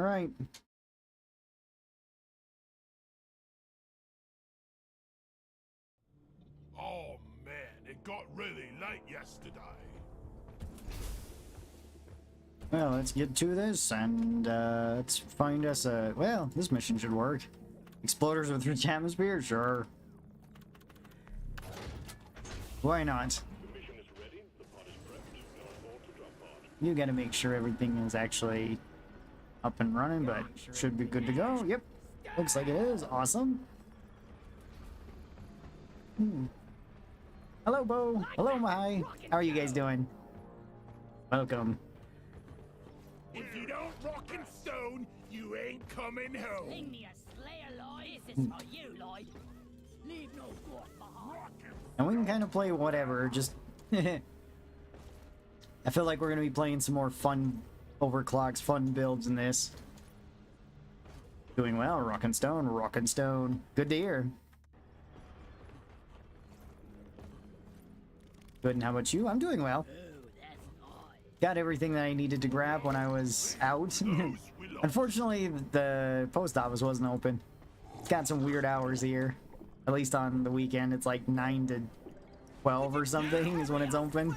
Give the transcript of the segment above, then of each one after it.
right. Oh man, it got really late yesterday. Well, let's get to this and let's find us a... Well, this mission should work. Exploders with rich atmosphere? Sure. Why not? The mission is ready. The pod is prepped. You're on board to drop pod. You gotta make sure everything is actually up and running, but should be good to go. Yep. Looks like it is. Awesome. Hello, Bo. Hello, Mahai. How are you guys doing? Welcome. If you don't rock and stone, you ain't coming home. Sling me a slayer, Lloyd. This is for you, Lloyd. Leave no god behind. And we can kind of play whatever, just... I feel like we're going to be playing some more fun overclocks, fun builds in this. Doing well, rock and stone, rock and stone. Good to hear. Good, and how about you? I'm doing well. Oh, that's nice. Got everything that I needed to grab when I was out. Unfortunately, the post office wasn't open. It's got some weird hours here. At least on the weekend, it's like 9 to 12 or something is when it's open.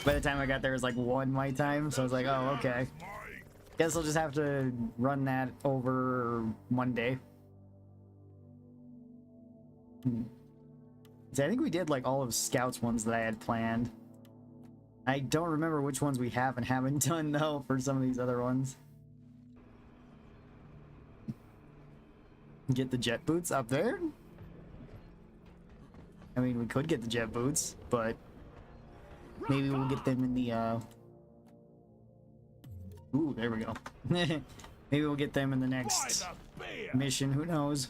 By the time I got there, it was like 1 my time, so I was like, oh, okay. Guess I'll just have to run that over Monday. So I think we did like all of Scout's ones that I had planned. I don't remember which ones we have and haven't done though for some of these other ones. Get the jet boots up there? I mean, we could get the jet boots, but maybe we'll get them in the Ooh, there we go. Maybe we'll get them in the next mission, who knows?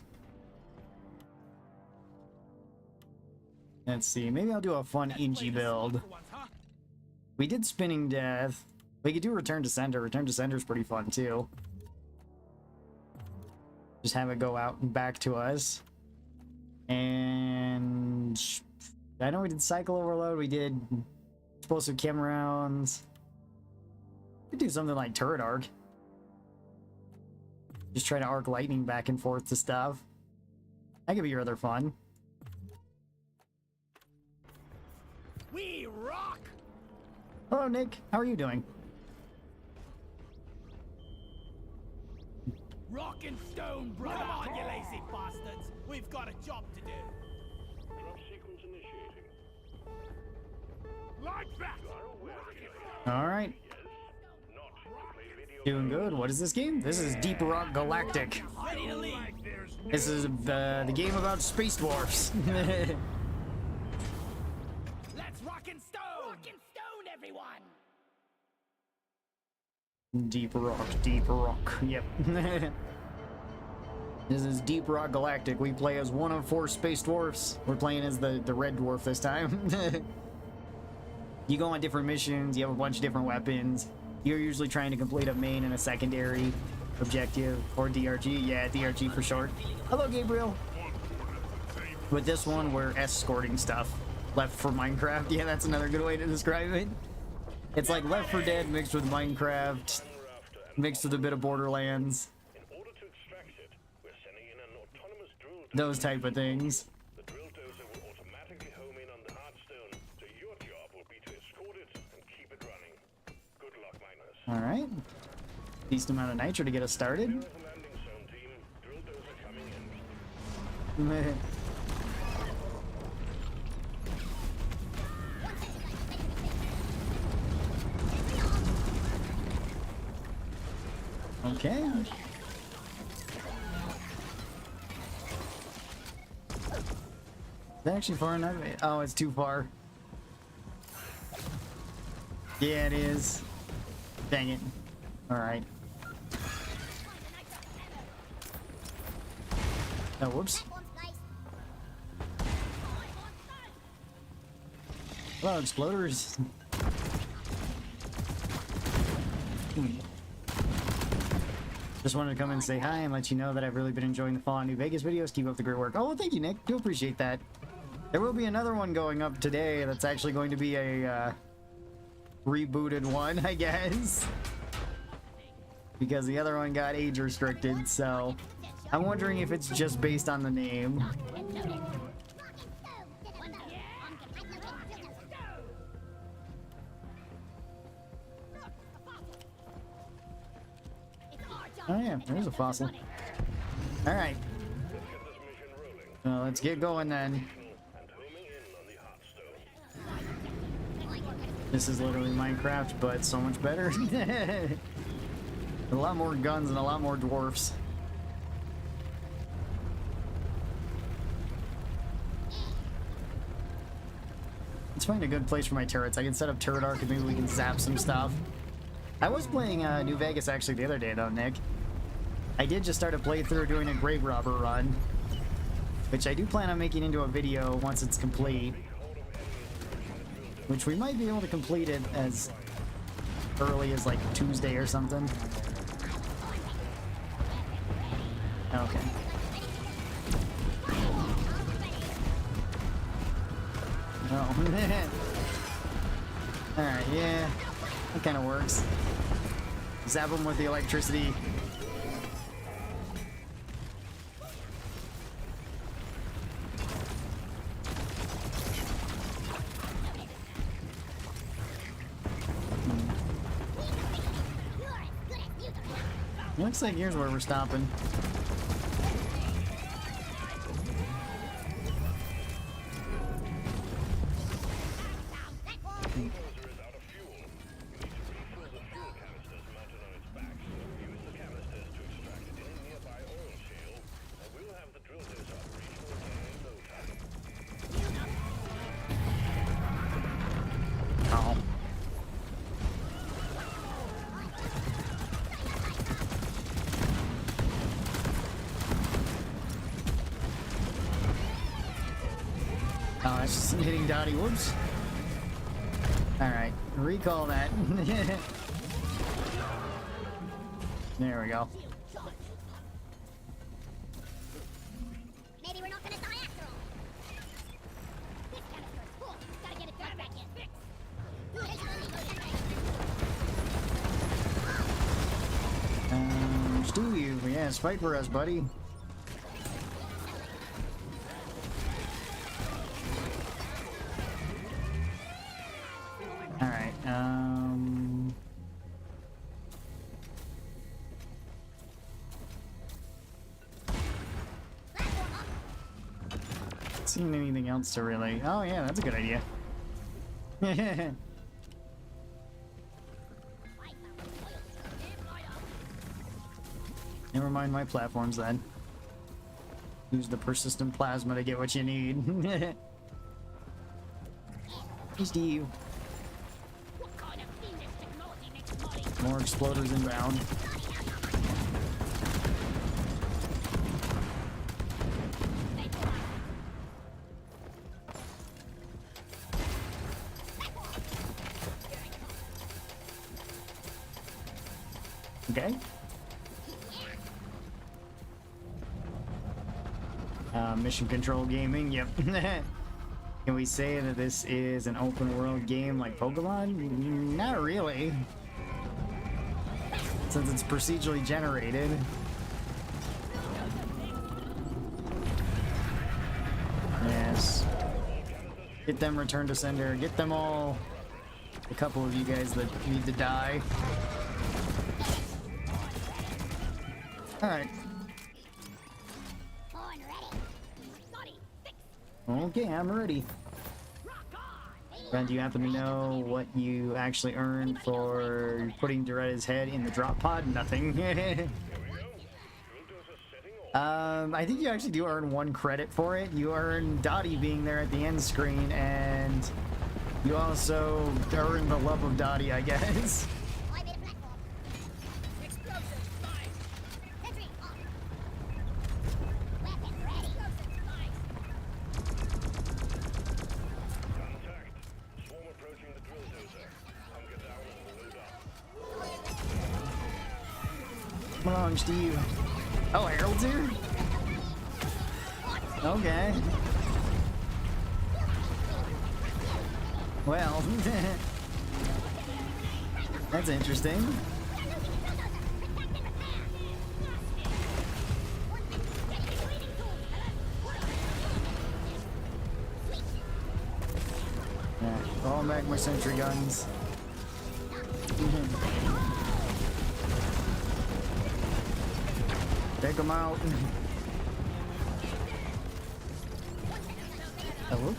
Let's see, maybe I'll do a fun Ingy build. We did Spinning Death. We could do Return to Center. Return to Center is pretty fun too. Just have it go out and back to us. And I know we did Cycle Overload. We did Explosive Chem Rounds. We could do something like Turret Arc. Just try to arc lightning back and forth to stuff. That could be rather fun. We rock! Hello, Nick. How are you doing? Rock and stone, brother! Come on, you lazy bastards! We've got a job to do. Drop sequence initiating. Like that! All right. Doing good. What is this game? This is Deep Rock Galactic. Ready to leave. This is the game about space dwarfs. Let's rock and stone! Rock and stone, everyone! Deep Rock. Yep. This is Deep Rock Galactic. We play as one of 4 space dwarfs. We're playing as the red dwarf this time. You go on different missions. You have a bunch of different weapons. You're usually trying to complete a main and a secondary objective, or DRG. Yeah, DRG for short. Hello, Gabriel. With this one, we're escorting stuff. Left for Minecraft. Yeah, that's another good way to describe it. It's like Left 4 Dead mixed with Minecraft, mixed with a bit of Borderlands. Those type of things. The drill dozer will automatically home in on the hardstone, so your job will be to escort it and keep it running. Good luck, miners. All right. Decent amount of nitro to get us started. Landing zone team, drill dozer coming in. Okay. Is that actually far enough? Oh, it's too far. Yeah, it is. Dang it. Alright. Oh, whoops. Hello, exploders. Just wanted to come and say hi and let you know that I've really been enjoying the Fallout New Vegas videos. Keep up the great work. Oh, well, thank you, Nick. Do appreciate that. There will be another one going up today that's actually going to be a, rebooted one, I guess. because the other one got age restricted, so I'm wondering if it's just based on the name. Oh yeah, there's a fossil. Alright. Well, let's get going then. This is literally Minecraft, but so much better. A lot more guns and a lot more dwarfs. Let's find a good place for my turrets. I can set up turret arc and maybe we can zap some stuff. I was playing New Vegas actually the other day though, Nick. I did just start a playthrough doing a grave robber run, which I do plan on making into a video once it's complete. Which we might be able to complete it as early as like Tuesday or something. Okay. Oh. Alright, yeah. That kind of works. Zap them with the electricity. Looks like here's where we're stopping. Oh, it's just hitting Dottie. Whoops. Alright, recall that. There we go. Maybe we're not gonna die after all. This canister is full. Gotta get it back in. Stew you. Yes, fight for us, buddy. Alright, Seen anything else to really... Oh yeah, that's a good idea. Never mind my platforms then. Use the persistent plasma to get what you need. Just you. More exploders inbound. Okay. Mission control gaming, yep. Can we say that this is an open world game like Pokemon? Not really. Since it's procedurally generated. Yes. Get them return to sender. Get them all. A couple of you guys that need to die. Alright. Okay, I'm ready. Friend, do you happen to know what you actually earned for putting Doretta's head in the drop pod? Nothing. I think you actually do earn 1 credit for it. You earn Dottie being there at the end screen, and you also earn the love of Dottie, I guess. Come along, Steve. Oh, Harold's here? Okay. Well, that's interesting. back my sentry guns. Take them out. Hello?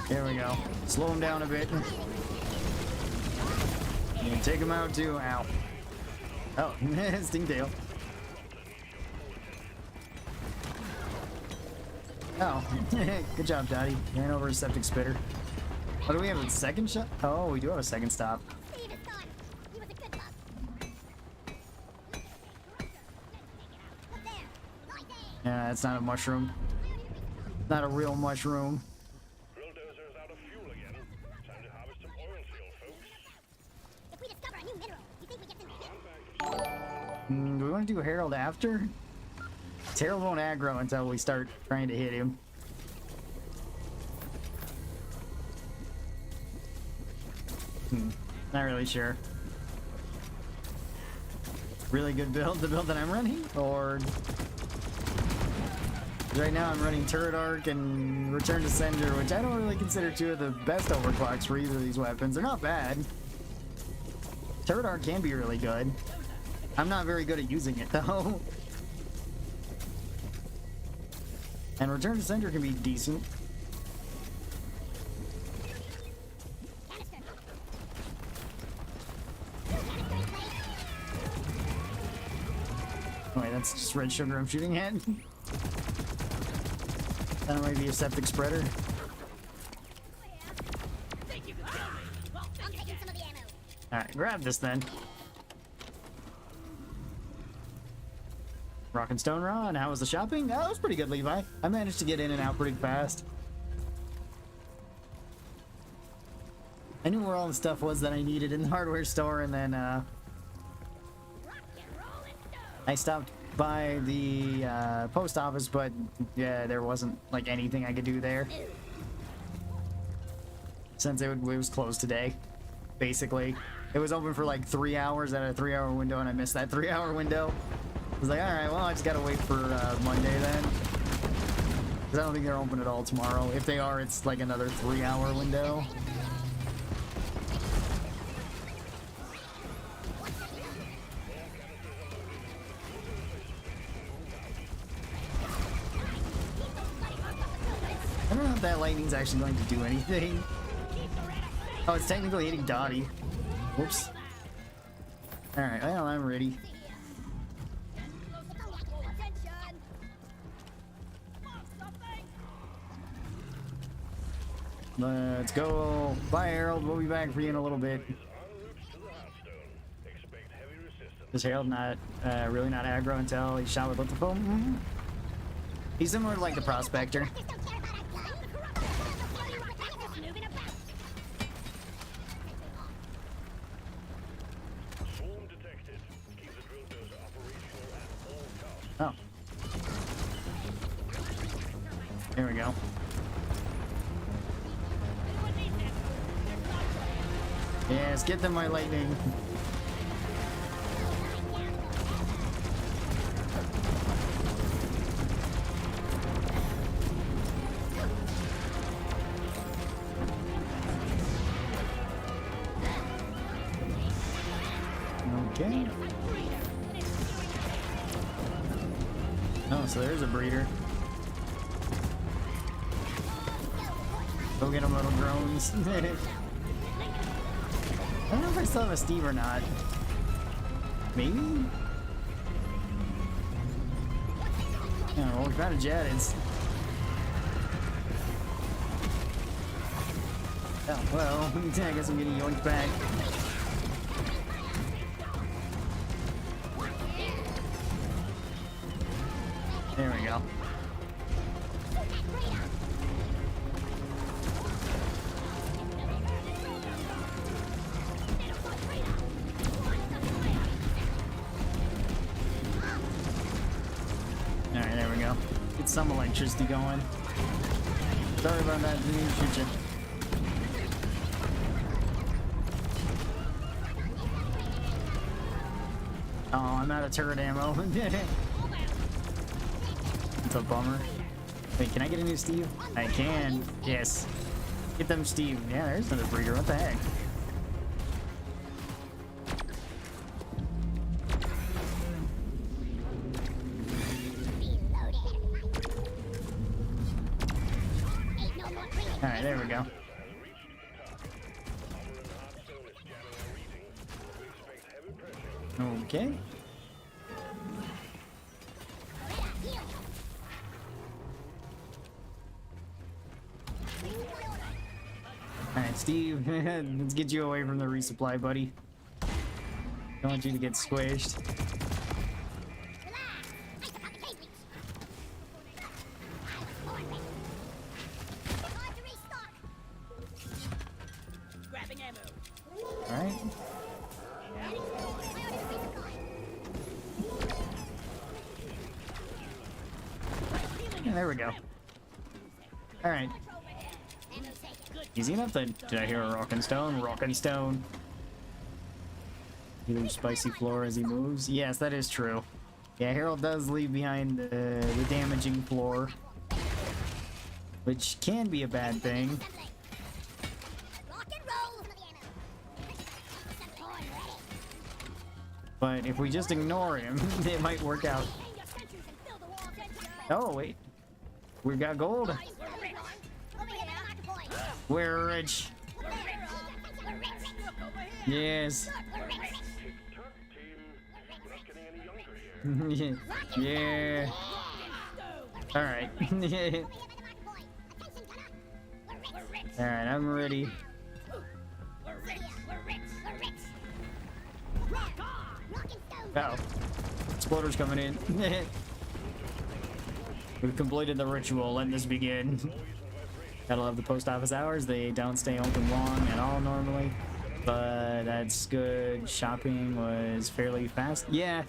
There we go. Slow him down a bit. And take him out too. Ow. Oh, Stingtail. Oh, good job, Dottie. Ran over a septic spitter. Oh, do we have a second shot? Oh, we do have a second stop. Steve is gone. He was a good bug. Up there. Right there. Yeah, it's not a mushroom. Not a real mushroom. Bulldozer's out of fuel again. Time to harvest some oil seal, folks. If we discover a new mineral, you think we get them hit? Do we want to do Herald after? Herald won't aggro until we start trying to hit him. Not really sure. Really good build, the build that I'm running? Or... right now I'm running Turret Arc and Return to Sender, which I don't really consider two of the best overclocks for either of these weapons. They're not bad. Turret Arc can be really good. I'm not very good at using it though. And Return to Sender can be decent. Oh wait, that's just red sugar I'm shooting at. That might be a septic spreader. Think you can kill me? Well, I'm taking some of the ammo. Alright, grab this then. Rock and Stone Raw, and how was the shopping? That was pretty good, Levi. I managed to get in and out pretty fast. I knew where all the stuff was that I needed in the hardware store, and then rock and roll and stone. I stopped by the post office, but yeah, there wasn't like anything I could do there. Since it was closed today, basically. It was open for like 3 hours at a 3-hour window, and I missed that 3-hour window. I was like, alright, well, I just gotta wait for Monday then. Because I don't think they're open at all tomorrow. If they are, it's like another 3-hour window. I don't know if that lightning's actually going to do anything. Oh, it's technically hitting Dottie. Whoops. Alright, well, I'm ready. Attention. Let's go. Bye, Harold. We'll be back for you in a little bit. En route to the Hearthstone. Expect heavy resistance. Is Harold not really not aggro until he's shot with lithofoam? Mm-hmm. He's similar to like the Prospector. Just don't care about our gun. Just moving about. Swarm detected. Keep the drill dozer operational at all costs. Oh. There we go. Yes, get them, my lightning. Okay. Oh, so there's a breeder. Go get them, little drones. I don't know if I still have a Steve or not. Maybe? Yeah, well, we found a jet. It's... oh, well, I guess I'm getting yoinked back. There we go. Alright, there we go. Get some electricity going. Sorry about that, didn't mean to shoot you. Oh, I'm out of turret ammo. It's a bummer. Wait, can I get a new Steve? I can. Yes. Get them, Steve. Yeah, there's another breeder. What the heck? Alright, there we go. Okay. Alright, Steve, let's get you away from the resupply, buddy. Don't want you to get squished. Grabbing ammo. Alright. Yeah, there we go. Alright. Easy enough then. Did I hear a rockin' stone? Rockin' stone. He leaves spicy floor as he moves. Yes, that is true. Yeah, Harold does leave behind the damaging floor, which can be a bad thing. But if we just ignore him, it might work out. Oh, wait. We've got gold. We're rich. Yes. Yeah. All right. All right, I'm ready. Oh, exploder's coming in. We've completed the ritual. Let this begin. Gotta love the post office hours. They don't stay open long at all normally, but that's good. Shopping was fairly fast. Yeah,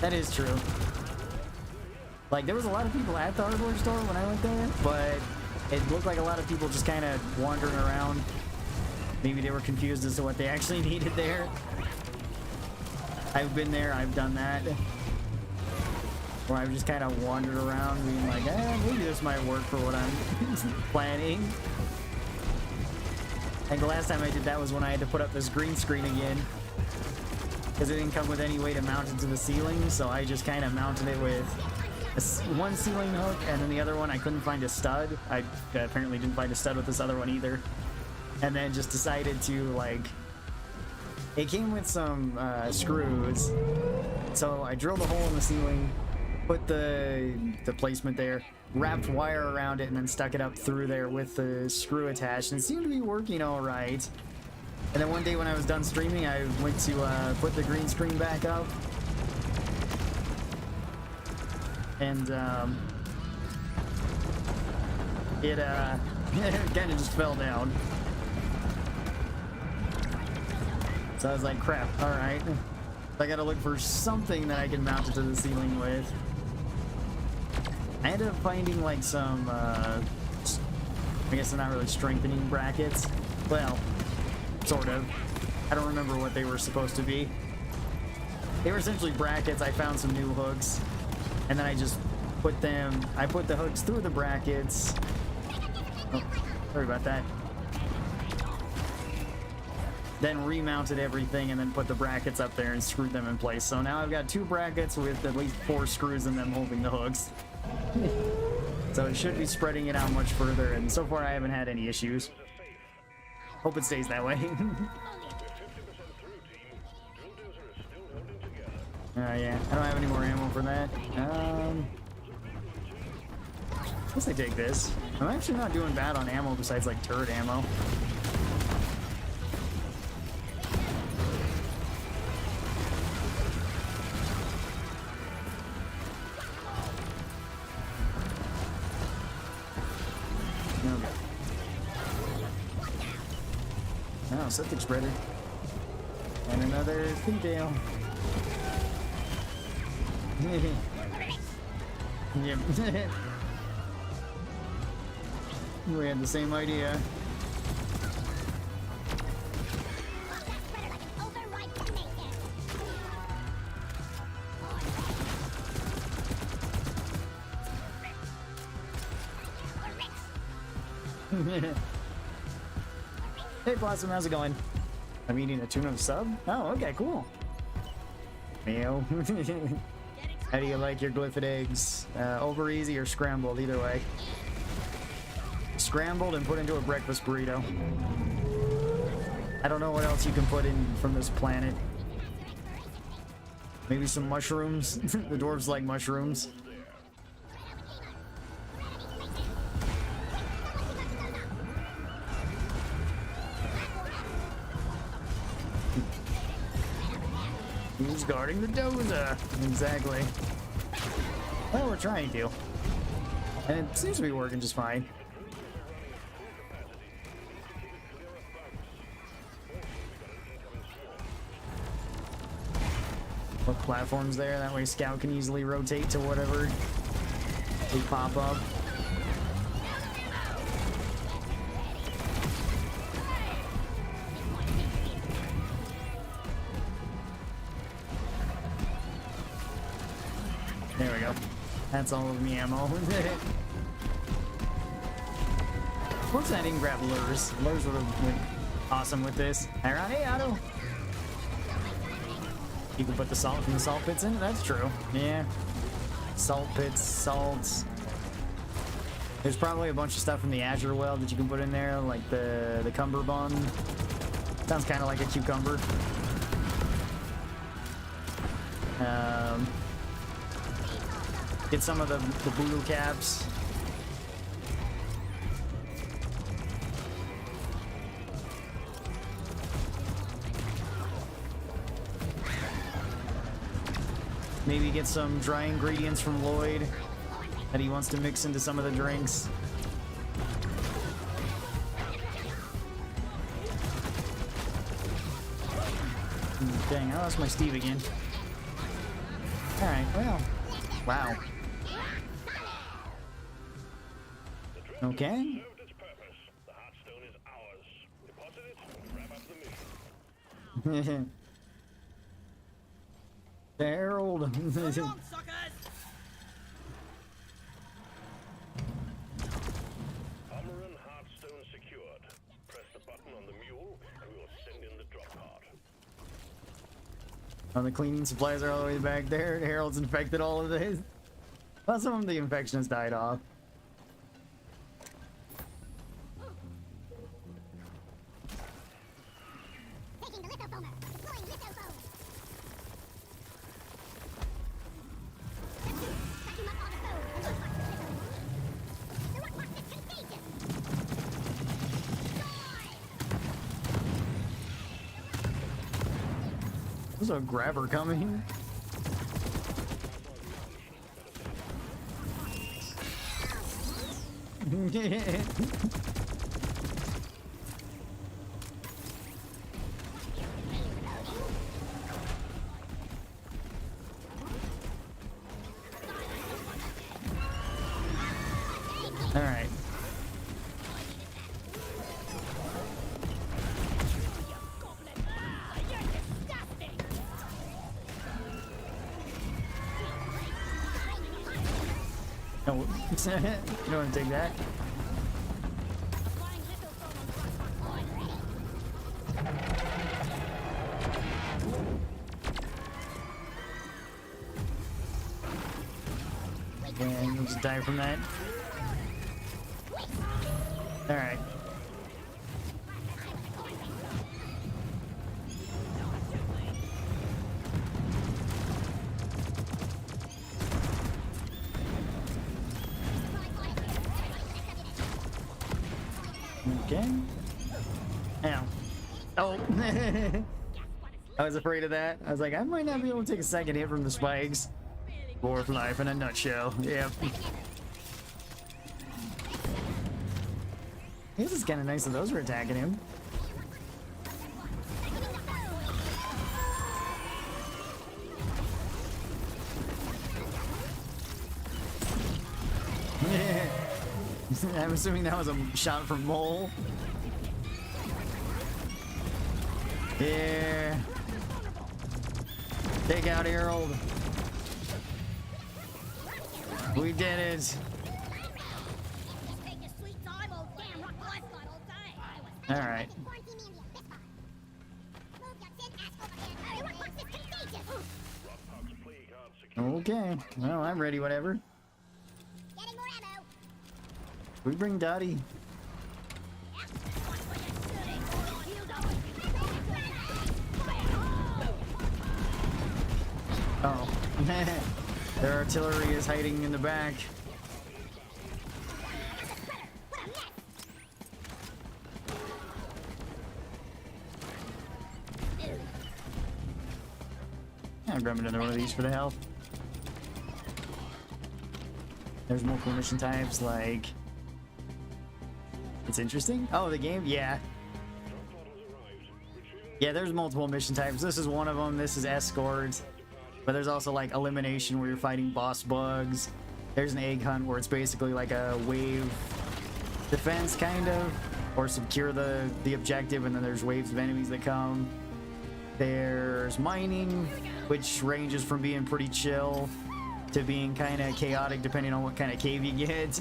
that is true. Like, there was a lot of people at the hardware store when I went there, but it looked like a lot of people just kind of wandering around. Maybe they were confused as to what they actually needed there. I've been there, I've done that. Where I've just kind of wandered around being like, maybe this might work for what I'm planning. And the last time I did that was when I had to put up this green screen again. Because it didn't come with any way to mount it to the ceiling, so I just kind of mounted it with one ceiling hook, and then the other one I couldn't find a stud. I apparently didn't find a stud with this other one either. And then just decided to, like, it came with some screws. So I drilled a hole in the ceiling, put the placement there, wrapped wire around it, and then stuck it up through there with the screw attached, and it seemed to be working all right. And then one day when I was done streaming, I went to put the green screen back up, and it kind of just fell down. So I was like, crap, all right. I gotta look for something that I can mount it to the ceiling with. I ended up finding like some, I guess they're not really strengthening brackets. Well, sort of. I don't remember what they were supposed to be. They were essentially brackets. I found some new hooks, and then I just put I put the hooks through the brackets. Oh, sorry about that. Then remounted everything and then put the brackets up there and screwed them in place. So now I've got 2 brackets with at least 4 screws in them holding the hooks. So it should be spreading it out much further, and so far I haven't had any issues. Hope it stays that way. Yeah, I don't have any more ammo for that. I guess I take this. I'm actually not doing bad on ammo besides like turret ammo. Oh, septic spreader. And another female. Yep. We had the same idea. Hey Blossom, how's it going? I'm eating a tuna sub? Oh, okay, cool. Meow. How do you like your glyphid eggs? Over easy or scrambled, either way. Scrambled and put into a breakfast burrito. I don't know what else you can put in from this planet. Maybe some mushrooms. The dwarves like mushrooms. Who's guarding the dozer? Exactly. Well, we're trying to. And it seems to be working just fine. What platforms there? That way Scout can easily rotate to whatever they pop up. There we go. That's all of me ammo. Fortunately, I didn't grab lures. Lures would have been awesome with this. Hey, Otto. You can put the salt from the salt pits in? That's true. Yeah. Salt pits, salts. There's probably a bunch of stuff from the Azure well that you can put in there, like the cummerbund. Sounds kind of like a cucumber. Get some of the blue caps. Maybe get some dry ingredients from Lloyd that he wants to mix into some of the drinks. Dang, I lost my Steve again. Alright, well. Wow. Okay. Served its purpose. The Heartstone is ours. Deposit it and wrap up the mission. Harold. Come on, suckers! Armor and Heartstone secured. Press the button on the mule and we will send in the drop card. Oh, the cleaning supplies are all the way back there. Harold's infected all of this. Well, some of the infection has died off. Taking the lithofoamer. Deploying lithophone. Vacuum up all the foam and rock box the lithophone. The rock box is contagious. There's a grabber coming. All right. No, you don't want to take that. And we'll just die from that. All right. Okay. Ow. Oh. I was afraid of that. I was like, I might not be able to take a second hit from the spikes. Dwarf life in a nutshell. Yep. This is kind of nice that those were attacking him. I'm assuming that was a shot from Mole. Yeah. Take out Harold. We did it. Take your sweet time, old damn rock Alright. Quarantine me in the abyss pod. Move, Judson. Ask over here. Hurry, what box is contagious? Rockpox plague card secure. Okay. Well, I'm ready, whatever. Getting more ammo. We bring Dottie. Oh. Their artillery is hiding in the back. I'll grab another one of these for the health. There's multiple mission types, like... It's interesting. Oh, the game? Yeah. Yeah, there's multiple mission types. This is one of them. This is escort. But there's also, like, elimination where you're fighting boss bugs. There's an egg hunt where it's basically like a wave defense, kind of. Or secure the objective, and then there's waves of enemies that come. There's mining, which ranges from being pretty chill to being kind of chaotic depending on what kind of cave you get.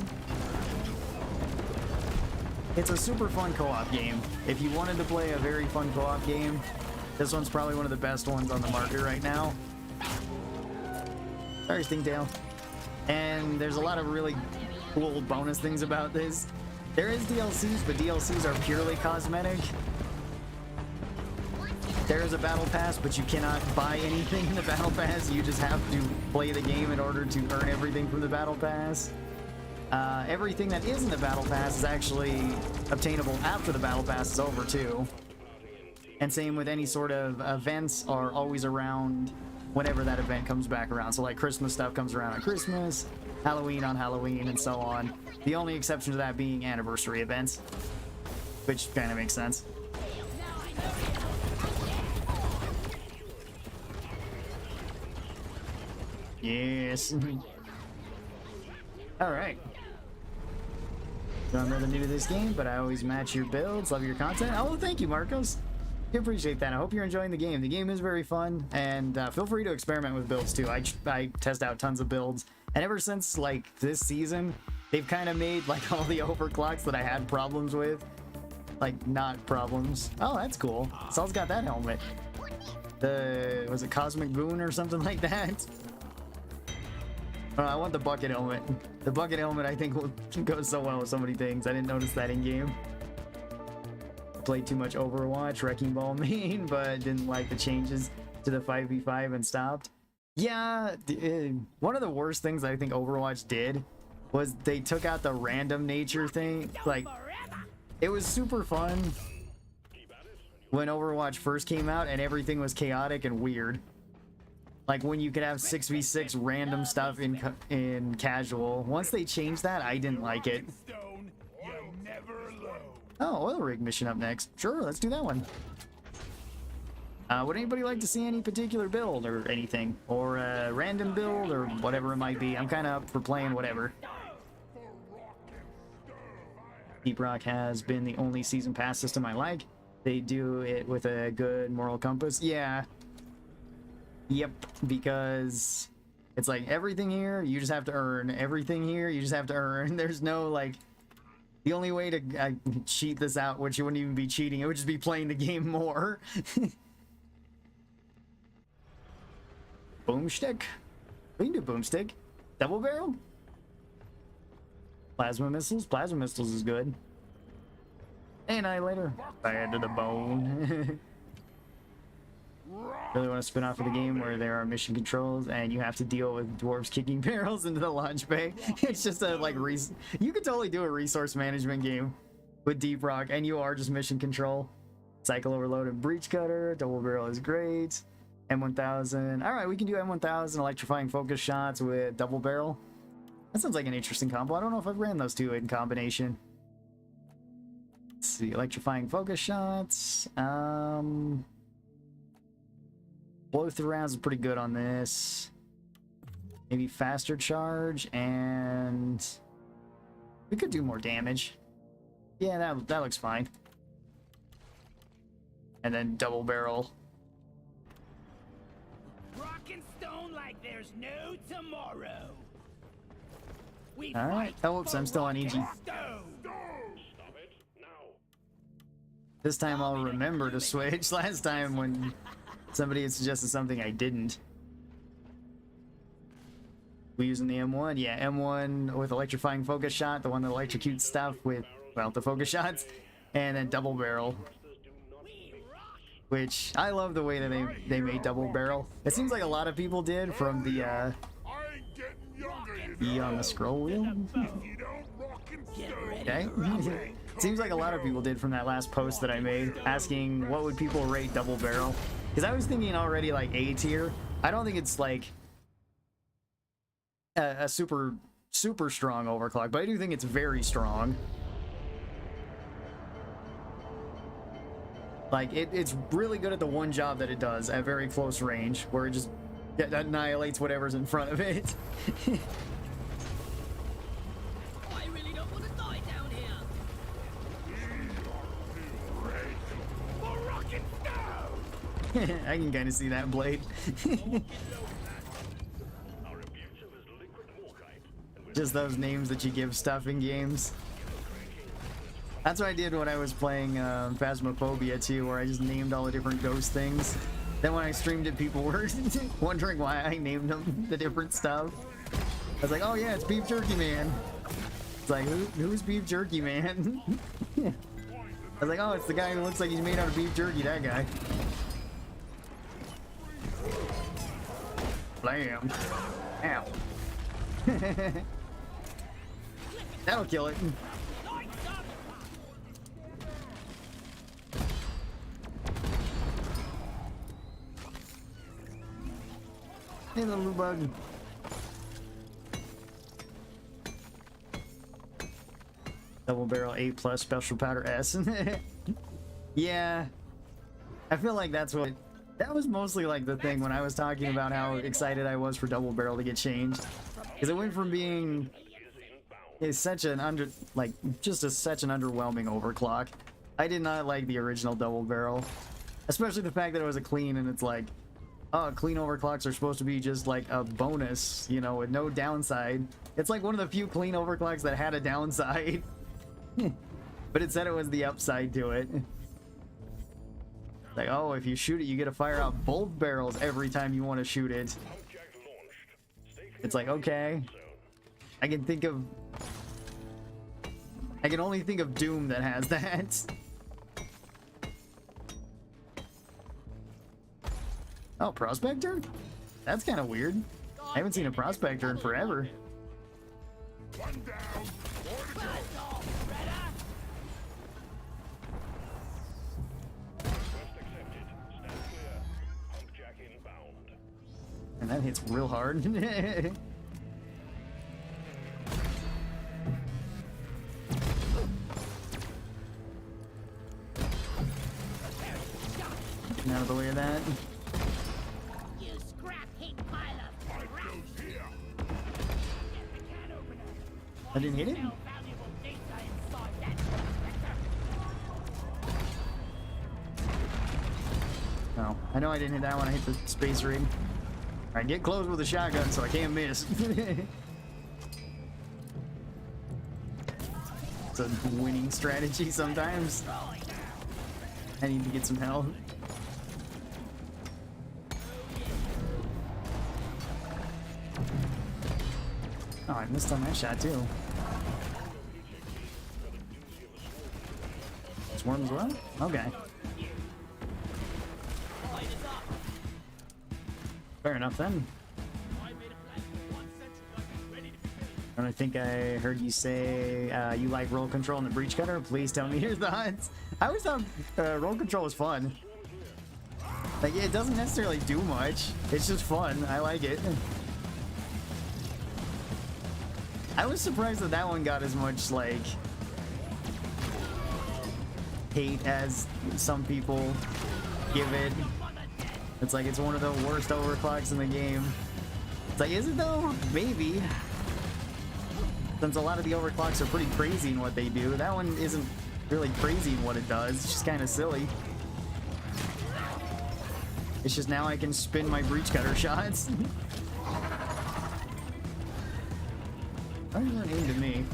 It's a super fun co-op game. If you wanted to play a very fun co-op game, this one's probably one of the best ones on the market right now. Sorry, Stingtail. And there's a lot of really cool bonus things about this. There is DLCs, but DLCs are purely cosmetic. There is a battle pass, but you cannot buy anything in the battle pass. You just have to play the game in order to earn everything from the battle pass. Everything that is in the battle pass is actually obtainable after the battle pass is over too. And same with any sort of events are always around whenever that event comes back around. So like Christmas stuff comes around on Christmas, Halloween on Halloween, and so on. The only exception to that being anniversary events, which kind of makes sense. Yes. Alright. So I'm rather new to this game, but I always match your builds. Love your content. Oh, well, thank you, Marcos. I appreciate that. I hope you're enjoying the game. The game is very fun, and feel free to experiment with builds too. I test out tons of builds, and ever since like this season, they've kind of made like all the overclocks that I had problems with, like not problems. Oh, that's cool. Saul's got that helmet. Was it Cosmic Boon or something like that? I want the bucket helmet. The bucket helmet I think will go so well with so many things. I didn't notice that in game. Played too much Overwatch, Wrecking Ball main, but didn't like the changes to the 5v5 and stopped. Yeah, one of the worst things I think Overwatch did was they took out the random nature thing. Like, it was super fun when Overwatch first came out and everything was chaotic and weird. Like when you could have 6v6 random stuff in casual. Once they changed that, I didn't like it. Oh, oil rig mission up next. Sure, let's do that one. Would anybody like to see any particular build or anything? Or a random build or whatever it might be? I'm kind of up for playing whatever. Deep Rock has been the only season pass system I like. They do it with a good moral compass. Yeah. Yep, because it's like everything here you just have to earn. Everything here you just have to earn. There's no like... The only way to cheat this out, which you wouldn't even be cheating, it would just be playing the game more. Boomstick? We can do boomstick. Double barrel? Plasma missiles? Plasma missiles is good. Annihilator. Fire to the bone. Really want to spin off of the game where there are mission controls and you have to deal with dwarves kicking barrels into the launch bay. It's just a like you could totally do a resource management game with Deep Rock and you are just mission control. Cycle overload and breach cutter. Double barrel is great. M1000. All right, we can do M1000 electrifying focus shots with double barrel. That sounds like an interesting combo. I don't know if I've ran those two in combination. Let's see, electrifying focus shots. Blow through rounds is pretty good on this. Maybe faster charge, and we could do more damage. Yeah, that looks fine. And then double barrel. Rock and stone like there's no tomorrow. All right. Oh, whoops, I'm still on EG. Stop it now. This time I'll remember to switch. Last time when somebody had suggested something, I didn't. We using the M1? Yeah, M1 with electrifying focus shot, the one that electrocutes stuff with, well, the focus shots, and then double barrel. Which, I love the way that they made double barrel. It seems like a lot of people did from the, E on the scroll wheel. Okay. Seems like a lot of people did from that last post that I made, asking what would people rate double barrel. Because I was thinking already like A tier. I don't think it's like a super strong overclock, but I do think it's very strong. Like it's really good at the one job that it does at very close range, where it just annihilates whatever's in front of it. I really don't want to die down here. I can kind of see that blade. Just those names that you give stuff in games. That's what I did when I was playing Phasmophobia too, where I just named all the different ghost things. Then when I streamed it, people were wondering why I named them the different stuff. I was like, oh yeah, it's Beef Jerky Man. It's like, who's Beef Jerky Man? I was like, oh, it's the guy who looks like he's made out of beef jerky, that guy. Blam. Ow. That'll kill it. Hey, little bug. Double barrel A plus special powder S. Yeah, I feel like that was mostly like the thing when I was talking about how excited I was for double barrel to get changed, because it went from being such an such an underwhelming overclock. I did not like the original double barrel, especially the fact that it was a clean, and it's like, oh, clean overclocks are supposed to be just like a bonus, you know, with no downside. It's like one of the few clean overclocks that had a downside. But it said it was the upside to it. Like, oh, if you shoot it, you get to fire out both barrels every time you want to shoot it. It's like, okay. I can only think of Doom that has that. Oh, Prospector? That's kind of weird. I haven't seen a Prospector in forever. One down. And that hits real hard. Out of the way of that. You scrap heap pile of crap. I didn't hit it? No, I know I didn't hit that one. I hit the space rig. Alright, get close with a shotgun so I can't miss. It's a winning strategy sometimes. I need to get some health. Oh, I missed on that shot too. Swarm as well? Okay. Fair enough then. And I think I heard you say you like roll control in the breach cutter. Please tell me your thoughts. I always thought roll control was fun. Like, it doesn't necessarily do much. It's just fun. I like it. I was surprised that that one got as much, like, hate as some people give it. It's like it's one of the worst overclocks in the game. It's like, is it though? Maybe. Since a lot of the overclocks are pretty crazy in what they do, that one isn't really crazy in what it does. It's just kind of silly. It's just now I can spin my breach cutter shots. Why are you not aimed at me?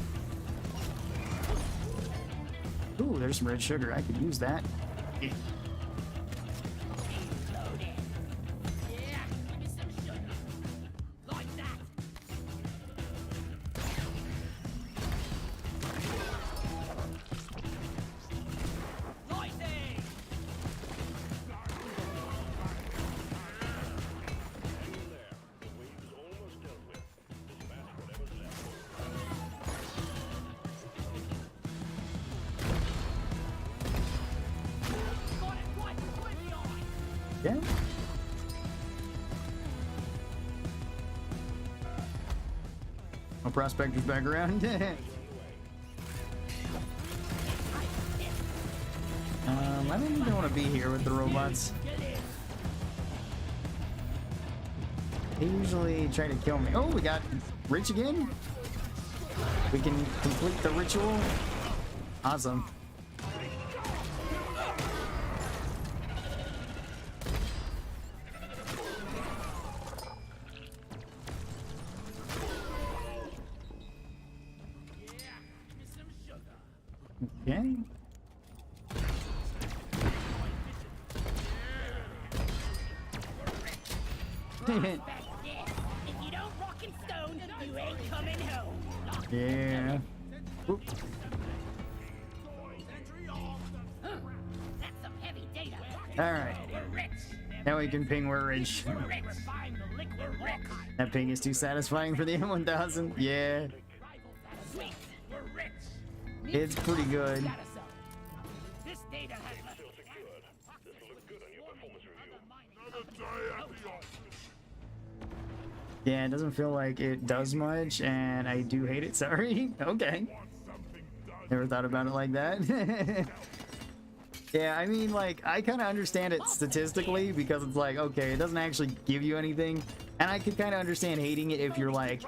Ooh, there's some red sugar. I could use that. Loaded. Yeah, give me some sugar. Like that. Lightning. The wave is almost dealt with. Dispatch whatever's left. Got it right between the eyes. Yeah. Oh, prospector's back around. I don't even want to be here with the robots. They usually try to kill me. Oh, we got Rich again? We can complete the ritual? Awesome. Okay. Back this. If you don't rock and stone, you ain't coming home. Yeah. Oop. That's some heavy data. Alright. We're rich. Now we can ping we're rich. We're rich. Find the liquid rock. That ping is too satisfying for the M1000. Yeah. Sweet. We're rich. It's pretty good. Got us up. This data has left Still secured. This'll look good on your performance review. Yeah, it doesn't feel like it does much, and I do hate it. Sorry. Okay. Never thought about it like that. Yeah, I mean, like, I kind of understand it statistically because it's like, okay, it doesn't actually give you anything. And I could kind of understand hating it if you're like,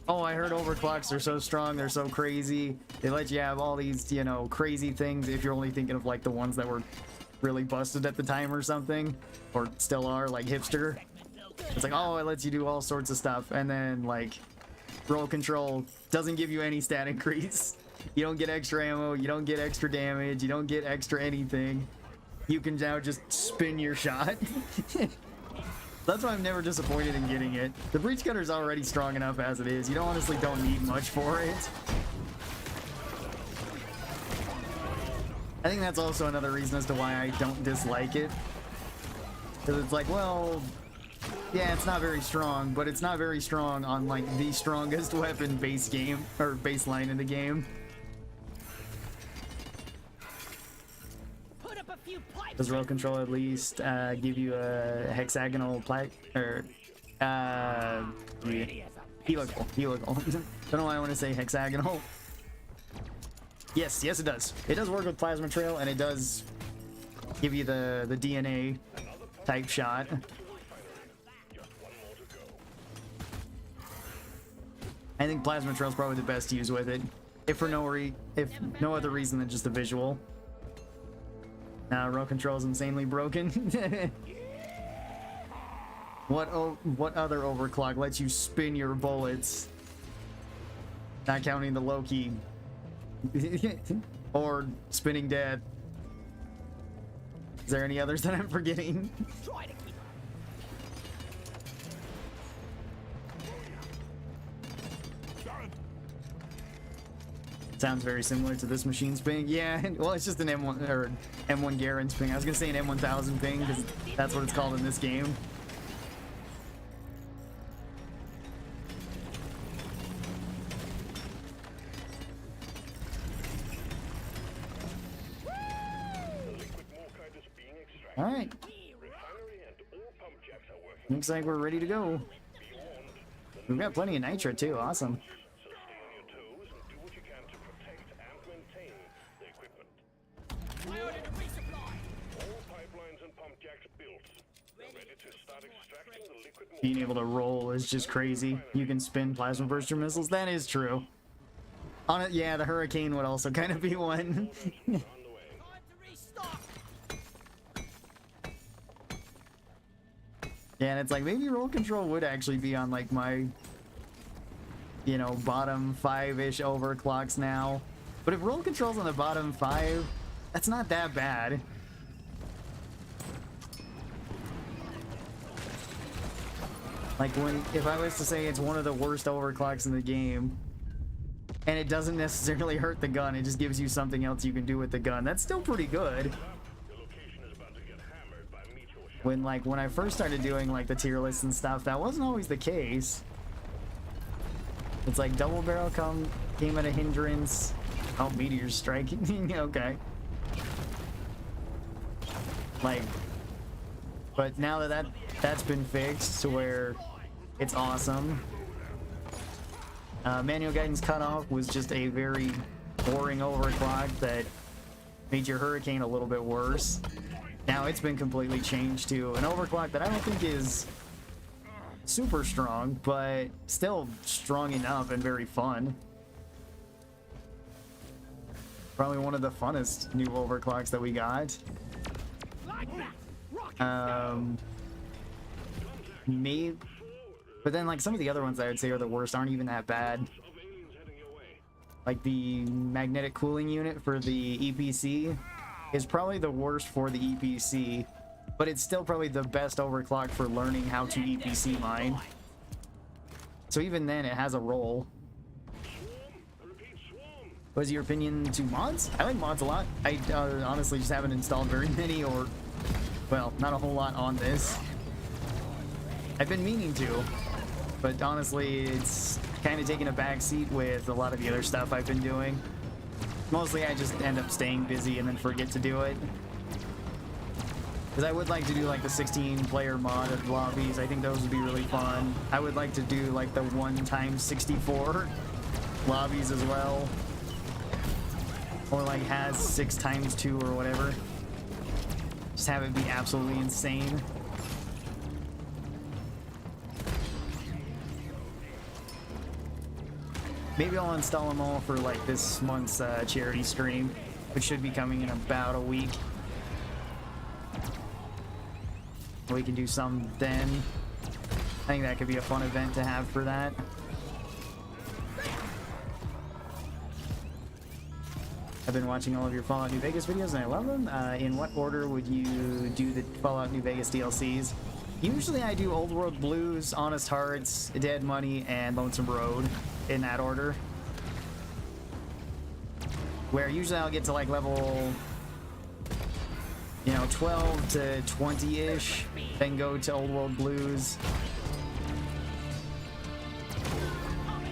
oh, I heard overclocks are so strong, they're so crazy. They let you have all these, you know, crazy things if you're only thinking of like the ones that were really busted at the time or something, or still are, like hipster. It's like, oh, it lets you do all sorts of stuff, and then like roll control doesn't give you any stat increase. You don't get extra ammo, you don't get extra damage, you don't get extra anything. You can now just spin your shot. That's why I'm never disappointed in getting it. The breach cutter's already strong enough as it is. You honestly don't need much for it. I think that's also another reason as to why I don't dislike it. Because it's like, well, yeah, it's not very strong, but it's not very strong on like the strongest weapon base game, or baseline in the game. Put up a few pipes. Does roll control at least give you a hexagonal plaque, or helical? Don't know why I want to say hexagonal. Yes, it does. It does work with plasma trail, and it does give you the DNA type shot. I think plasma trail is probably the best to use with it, if no other reason than just the visual. Row control is insanely broken. What other overclock lets you spin your bullets? Not counting the Loki. Or spinning dead. Is there any others that I'm forgetting? Try to keep Sounds very similar to this machine's ping. Yeah, well, it's just an M1 or M1 Garen's ping. I was gonna say an M1000 ping because that's what it's called in this game. All right. Looks like we're ready to go. We've got plenty of nitro too. Awesome. Being able to roll is just crazy. You can spin plasma burster missiles. That is true. On it, yeah, the hurricane would also kind of be one. Yeah, and it's like maybe roll control would actually be on like my, you know, bottom 5-ish overclocks now. But if roll control's on the bottom 5, that's not that bad. Like if I was to say it's one of the worst overclocks in the game, and it doesn't necessarily hurt the gun, it just gives you something else you can do with the gun, that's still pretty good. When I first started doing like the tier lists and stuff, that wasn't always the case. It's like double barrel came at a hindrance. Oh, meteor strike. Okay. Like, but now that's been fixed to where it's awesome. Manual guidance cutoff was just a very boring overclock that made your hurricane a little bit worse. Now it's been completely changed to an overclock that I don't think is super strong, but still strong enough and very fun. Probably one of the funnest new overclocks that we got. Maybe, but then like some of the other ones I would say are the worst aren't even that bad. Like the magnetic cooling unit for the EPC is probably the worst for the EPC, but it's still probably the best overclock for learning how to EPC mine. So even then, it has a role. What's your opinion to mods? I like mods a lot. I honestly just haven't installed very many, or, well, not a whole lot on this. I've been meaning to, but honestly, it's kind of taken a back seat with a lot of the other stuff I've been doing. Mostly I just end up staying busy and then forget to do it. Because I would like to do like the 16-player mod of lobbies. I think those would be really fun. I would like to do like the 1x64 lobbies as well. Or like has 6x2 or whatever. Just have it be absolutely insane. Maybe I'll install them all for like this month's charity stream, which should be coming in about a week. We can do some then. I think that could be a fun event to have for that. I've been watching all of your Fallout New Vegas videos and I love them. In what order would you do the Fallout New Vegas DLCs? Usually I do Old World Blues, Honest Hearts, Dead Money, and Lonesome Road in that order. Where usually I'll get to like level, 12 to 20-ish, then go to Old World Blues.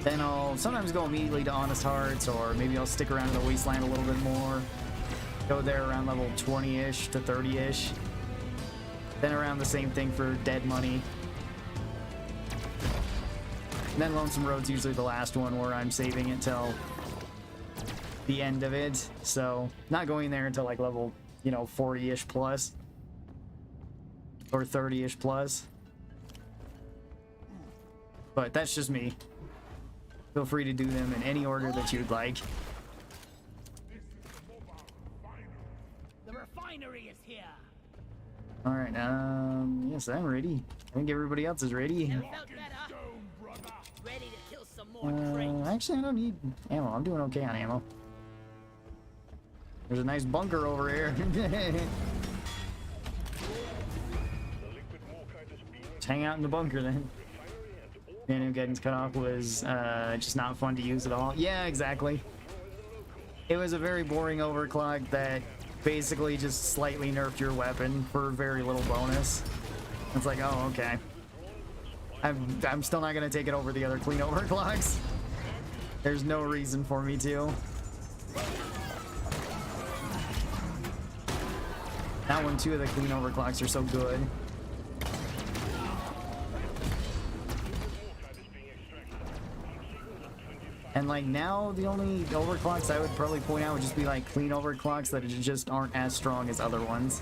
Then I'll sometimes go immediately to Honest Hearts, or maybe I'll stick around in the Wasteland a little bit more. Go there around level 20-ish to 30-ish. Then around the same thing for Dead Money. And then Lonesome Road's usually the last one where I'm saving it till the end of it. So not going there until like level, 40-ish plus. Or 30-ish plus. But that's just me. Feel free to do them in any order that you'd like. The refinery is here. Alright, yes, I'm ready. I think everybody else is ready. Never felt better. Ready to kill some more traitors. Actually, I don't need ammo. I'm doing okay on ammo. There's a nice bunker over here. Just hang out in the bunker then. Manual guidance cutoff was just not fun to use at all. Yeah, exactly. It was a very boring overclock that basically just slightly nerfed your weapon for very little bonus. It's like, oh, okay. I'm still not gonna take it over the other clean overclocks. There's no reason for me to. That one, two of the clean overclocks are so good. And like now, the only overclocks I would probably point out would just be like clean overclocks that just aren't as strong as other ones.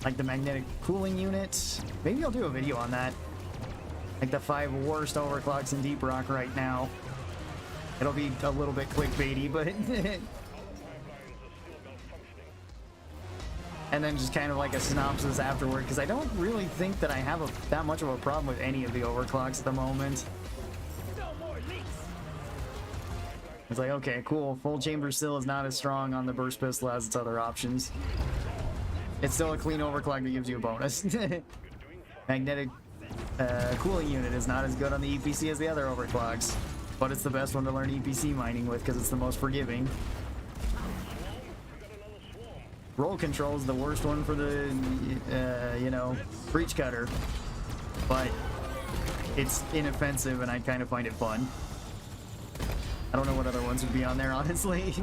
Like the magnetic cooling unit. Maybe I'll do a video on that. Like the 5 worst overclocks in Deep Rock right now. It'll be a little bit clickbaity, but and then just kind of like a synopsis afterward, because I don't really think that I have that much of a problem with any of the overclocks at the moment. It's like, okay, cool. Full chamber still is not as strong on the burst pistol as its other options. It's still a clean overclock that gives you a bonus. Magnetic cooling unit is not as good on the EPC as the other overclocks, but it's the best one to learn EPC mining with because it's the most forgiving. Roll control is the worst one for the, you know, breach cutter, but it's inoffensive and I kind of find it fun. I don't know what other ones would be on there, honestly.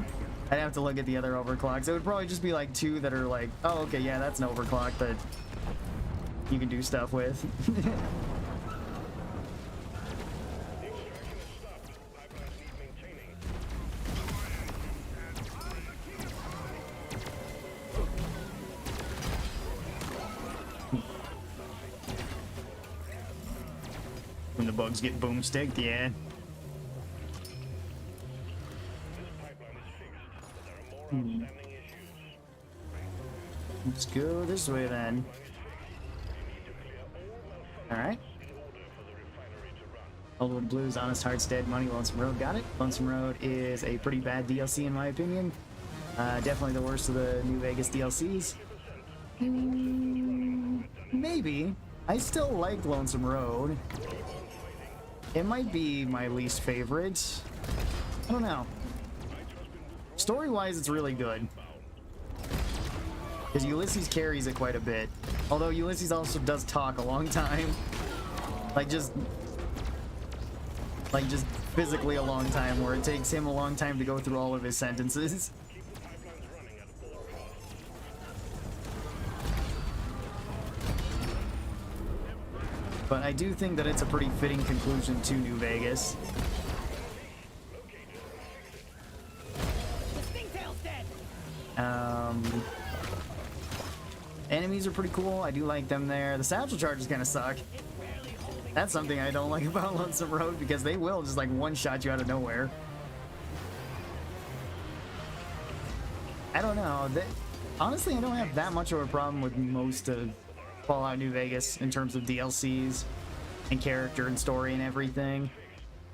I'd have to look at the other overclocks. It would probably just be like 2 that are like, oh, okay, yeah, that's an overclock that you can do stuff with. When the bugs get boomsticked, yeah. Let's go this way then. Alright. Oldwood Blues, Honest Hearts Dead, Money, Lonesome Road, got it. Lonesome Road is a pretty bad DLC in my opinion. Definitely the worst of the New Vegas DLCs. Maybe. I still like Lonesome Road. It might be my least favorite. I don't know. Story-wise, it's really good. Because Ulysses carries it quite a bit. Although Ulysses also does talk a long time. Like just physically a long time, where it takes him a long time to go through all of his sentences. But I do think that it's a pretty fitting conclusion to New Vegas. Enemies are pretty cool. I do like them there. The satchel charges kind of suck. That's something I don't like about Lonesome Road, because they will just like one-shot you out of nowhere. I don't know. Honestly, I don't have that much of a problem with most of Fallout New Vegas in terms of DLCs and character and story and everything.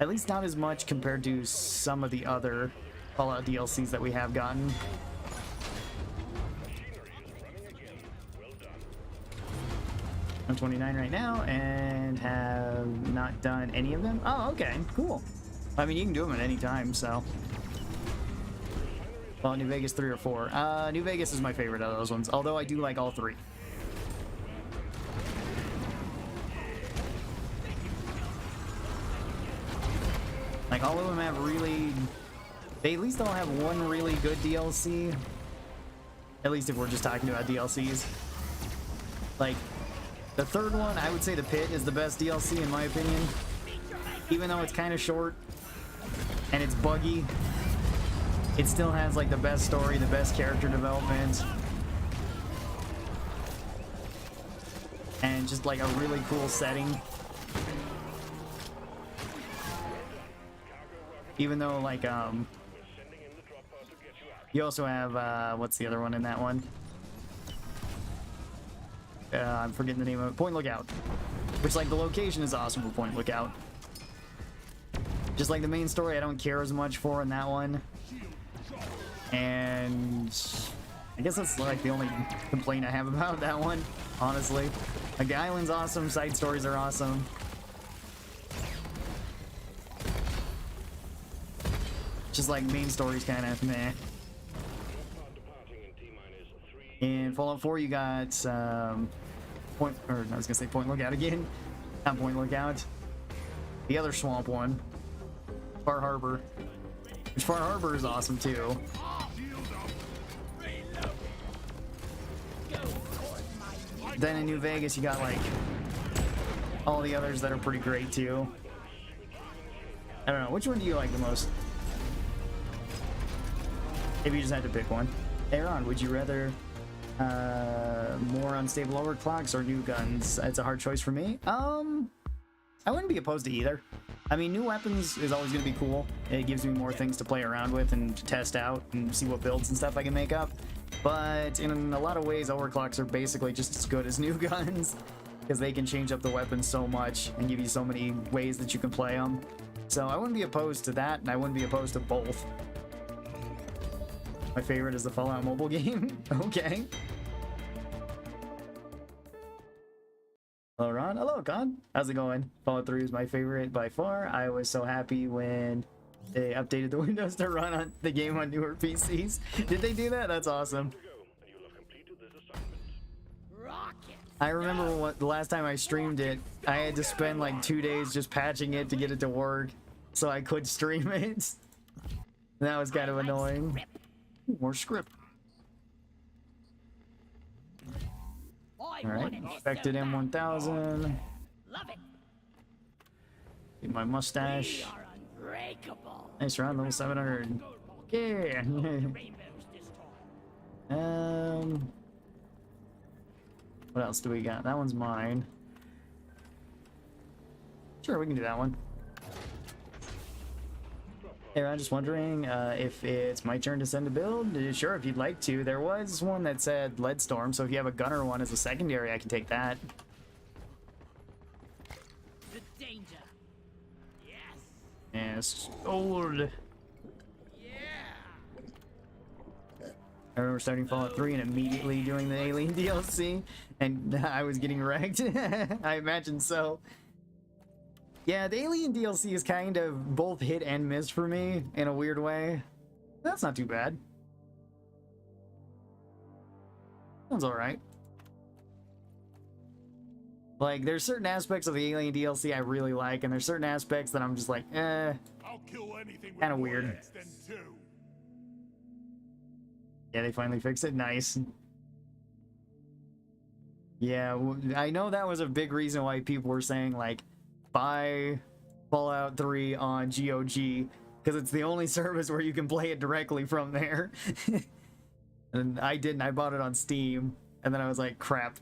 At least not as much compared to some of the other Fallout DLCs that we have gotten. I'm 29 right now and have not done any of them. Oh, okay, cool. I mean, you can do them at any time, so. Well, New Vegas 3 or 4. New Vegas is my favorite out of those ones, although I do like all 3. Like, all of them have really... They at least all have one really good DLC. At least if we're just talking about DLCs. Like, the third one, I would say the Pit is the best DLC in my opinion. Even though it's kind of short and it's buggy, it still has like the best story, the best character development, and just like a really cool setting. Even though like you also have what's the other one in that one? I'm forgetting the name of it. Point Lookout. Which, like, the location is awesome for Point Lookout. Just like the main story, I don't care as much for in that one. And I guess that's like the only complaint I have about that one, honestly. Like, the island's awesome, side stories are awesome. Just like main story's kind of meh. In Fallout 4, you got Point Lookout again. Not Point Lookout. The other swamp one, Far Harbor. Which Far Harbor is awesome too. Then in New Vegas, you got like all the others that are pretty great too. I don't know, which one do you like the most? If you just had to pick one. Aaron, would you rather more unstable overclocks or new guns? It's a hard choice for me. I wouldn't be opposed to either. I mean, new weapons is always going to be cool. It gives me more things to play around with and to test out and see what builds and stuff I can make up. But in a lot of ways, overclocks are basically just as good as new guns, because they can change up the weapons so much and give you so many ways that you can play them. So I wouldn't be opposed to that, and I wouldn't be opposed to both. My favorite is the Fallout mobile game. Okay. Hello, Ron. Hello, Con. How's it going? Fallout 3 is my favorite by far. I was so happy when they updated the windows to run on the game on newer PCs. Did they do that? That's awesome. You'll have completed this assignment. Rocket. I remember the last time I streamed it, I had to spend like 2 days just patching it to get it to work so I could stream it. That was kind of annoying. More script. Alright, expected M1000. Love it. Get my mustache. We are unbreakable. Nice round, level 700. Yeah. What else do we got? That one's mine. Sure, we can do that one. Hey, I'm just wondering if it's my turn to send a build. Sure, if you'd like to. There was one that said Leadstorm, so if you have a gunner one as a secondary, I can take that. The danger. Yes. Yes, old. Yeah. I remember starting Fallout 3 and immediately doing the Alien DLC, and I was getting wrecked. I imagine so. Yeah, the Alien DLC is kind of both hit and miss for me in a weird way. That's not too bad. Sounds alright. Like, there's certain aspects of the Alien DLC I really like, and there's certain aspects that I'm just like, I'll kill anything with Kinda more weird. legs than two. Yeah, they finally fixed it. Nice. Yeah, I know that was a big reason why people were saying, like, buy Fallout 3 on GOG, because it's the only service where you can play it directly from there. And I didn't. I bought it on Steam, and then I was like, crap.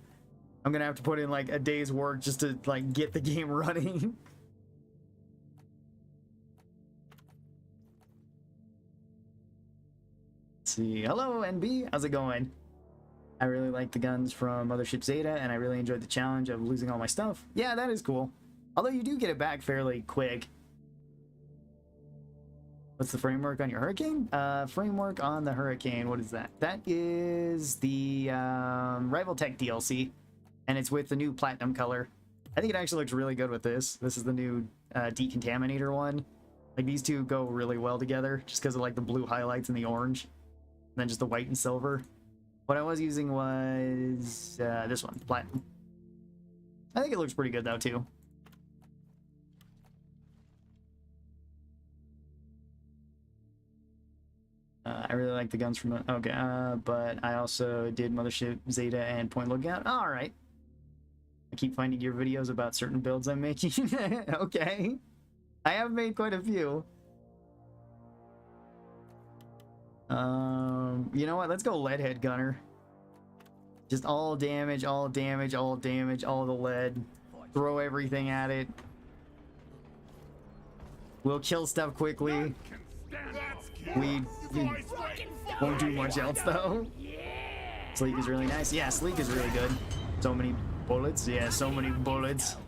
I'm gonna have to put in, like, a day's work just to, like, get the game running. Let's see. Hello, NB. How's it going? I really like the guns from Mothership Zeta, and I really enjoyed the challenge of losing all my stuff. Yeah, that is cool. Although you do get it back fairly quick. What's the framework on your Hurricane? Framework on the Hurricane, what is that? That is the Rival Tech DLC, and it's with the new Platinum color. I think it actually looks really good with this. This is the new Decontaminator one. Like, these two go really well together, just because of, like, the blue highlights and the orange. And then just the white and silver. What I was using was this one, Platinum. I think it looks pretty good, though, too. I really like the guns from okay, but I also did Mothership Zeta and Point Lookout. Oh, all right. I keep finding your videos about certain builds I'm making. Okay, I have made quite a few. You know what? Let's go Leadhead Gunner. Just all damage, all damage, all damage, all the lead. Throw everything at it. We'll kill stuff quickly. We won't do much else though. Sleek is really nice. Yeah, Sleek is really good. So many bullets. Yeah, so many bullets.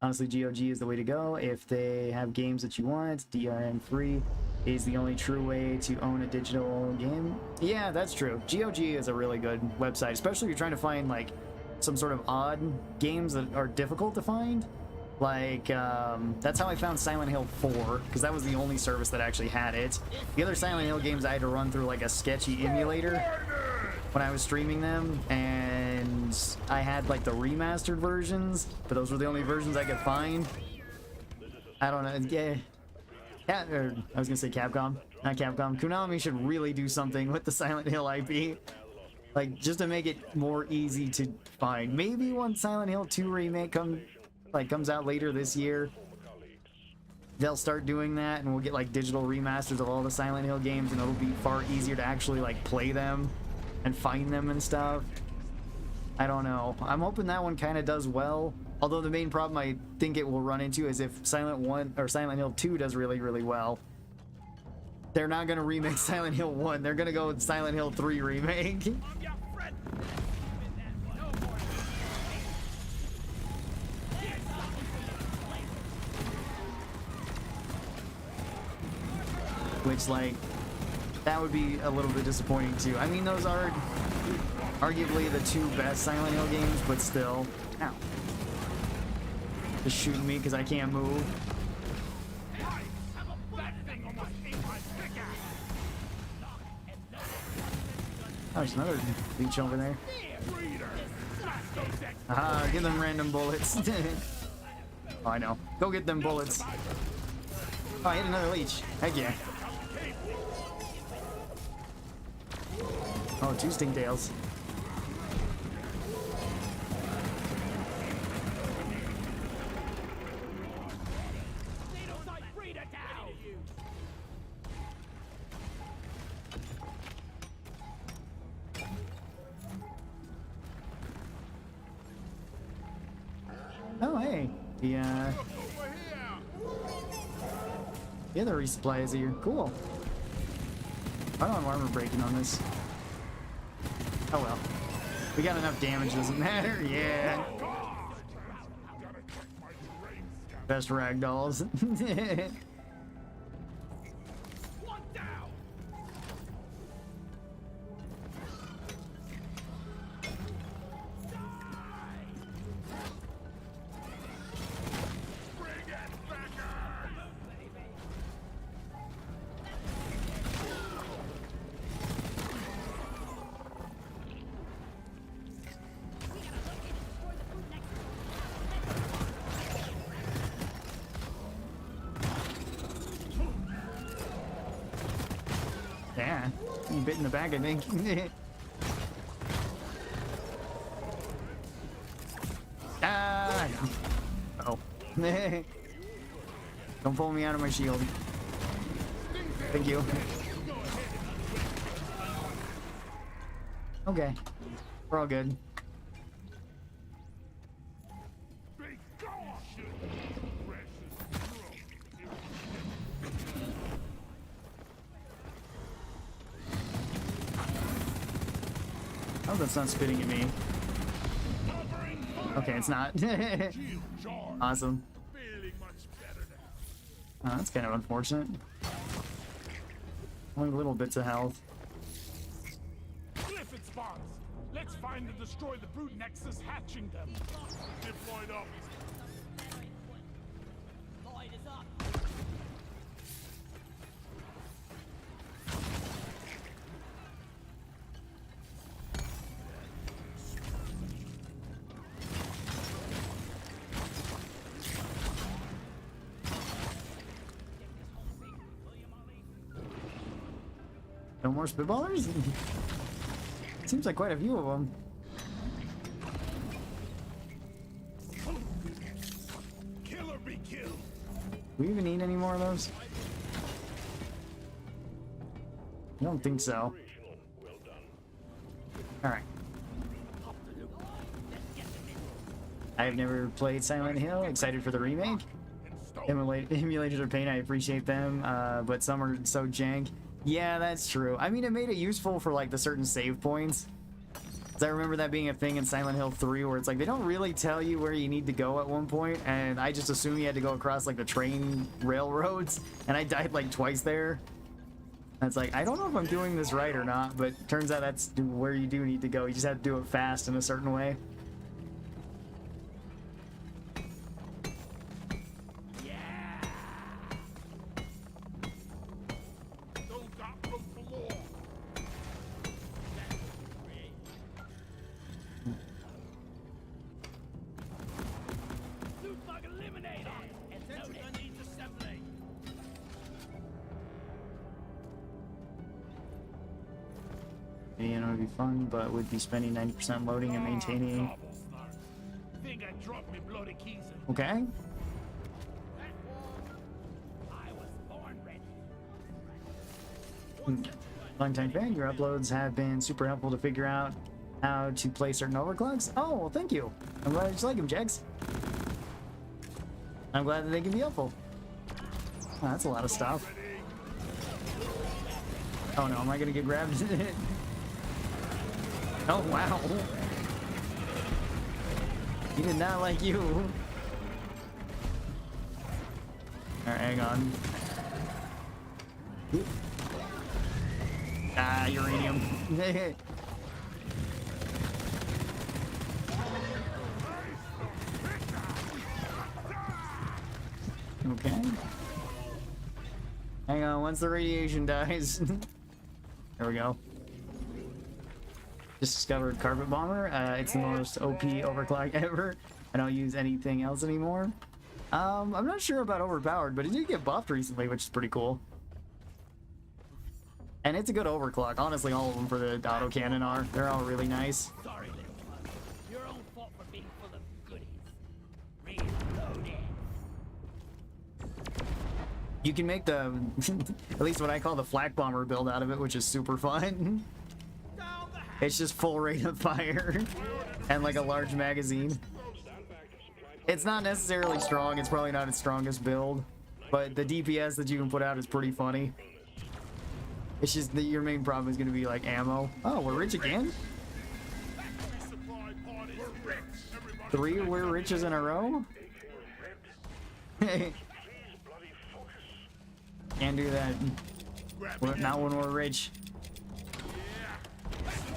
Honestly, GOG is the way to go. If they have games that you want, DRM-free is the only true way to own a digital game. Yeah, that's true. GOG is a really good website, especially if you're trying to find, like, some sort of odd games that are difficult to find. Like, that's how I found Silent Hill 4, because that was the only service that actually had it. The other Silent Hill games I had to run through, like, a sketchy emulator when I was streaming them, and I had, like, the remastered versions, but those were the only versions I could find. I don't know, yeah. Or, I was gonna say Capcom, not Capcom. Konami should really do something with the Silent Hill IP. Like, just to make it more easy to find. Maybe when Silent Hill 2 remake comes out later this year, they'll start doing that, and we'll get, like, digital remasters of all the Silent Hill games, and it'll be far easier to actually, like, play them and find them and stuff. I don't know. I'm hoping that one kind of does well. Although the main problem I think it will run into is if Silent Hill 2 does really, really well, they're not going to remake Silent Hill 1. They're going to go with Silent Hill 3 remake. Which, like, that would be a little bit disappointing too. I mean, those are arguably the two best Silent Hill games, but still. Ow. Just shooting me because I can't move. Oh, there's another leech over there. Aha, get them random bullets. Oh, I know. Go get them bullets. Oh, I hit another leech. Heck yeah. Oh, 2 stinktails. Oh, hey. The other resupply is here. Cool. I don't have armor breaking on this. Oh well. We got enough damage, doesn't matter. Yeah. Best ragdolls. Yeah, you bit in the back, I think. Ah! Oh. Don't pull me out of my shield. Thank you. Okay. We're all good. Oh, that's not spitting at me. Okay, it's not. Awesome. Oh, that's kind of unfortunate. Only little bits of health. Cliff spawns. Let's find and destroy the brute nexus, hatching them. Deployed up. Lloyd is up. No more spitballers? Seems like quite a few of them. Kill or be killed. Do we even need any more of those? I don't think so. Well done. Alright. I have never played Silent Hill. Excited for the remake. Emulators are pain, I appreciate them, but some are so jank. Yeah, that's true. I mean, it made it useful for like the certain save points. 'Cause I remember that being a thing in Silent Hill 3 where it's like they don't really tell you where you need to go at one point, and I just assumed you had to go across like the train railroads, and I died like twice there. And it's like, I don't know if I'm doing this right or not, but turns out that's where you do need to go. You just have to do it fast in a certain way. You know, it'd be fun, but would be spending 90% loading and maintaining. Think I dropped me bloody keys in. Okay. I was born ready. Longtime fan, your uploads have been super helpful to figure out how to play certain overclocks. Oh, well, thank you. I'm glad you like them, Jags. I'm glad that they can be helpful. Oh, that's a lot of stuff. Oh no, am I gonna get grabbed? Oh wow. He did not like you. Alright, hang on. Ah, uranium. Okay. Hang on, once the radiation dies. There we go. Just discovered Carpet Bomber. It's the most OP overclock ever. I don't use anything else anymore. I'm not sure about overpowered, but it did get buffed recently, which is pretty cool. And it's a good overclock. Honestly, all of them for the autocannon are. They're all really nice. Sorry, little one. Your own fault for being full of goodies. Reloaded. You can make the, at least what I call the flak bomber build out of it, which is super fun. It's just full rate of fire and like a large magazine. It's not necessarily strong. It's probably not its strongest build, but the DPS that you can put out is pretty funny. It's just that your main problem is going to be like ammo. Oh, we're rich again? 3 we're riches in a row? Can't do that. Not when we're rich.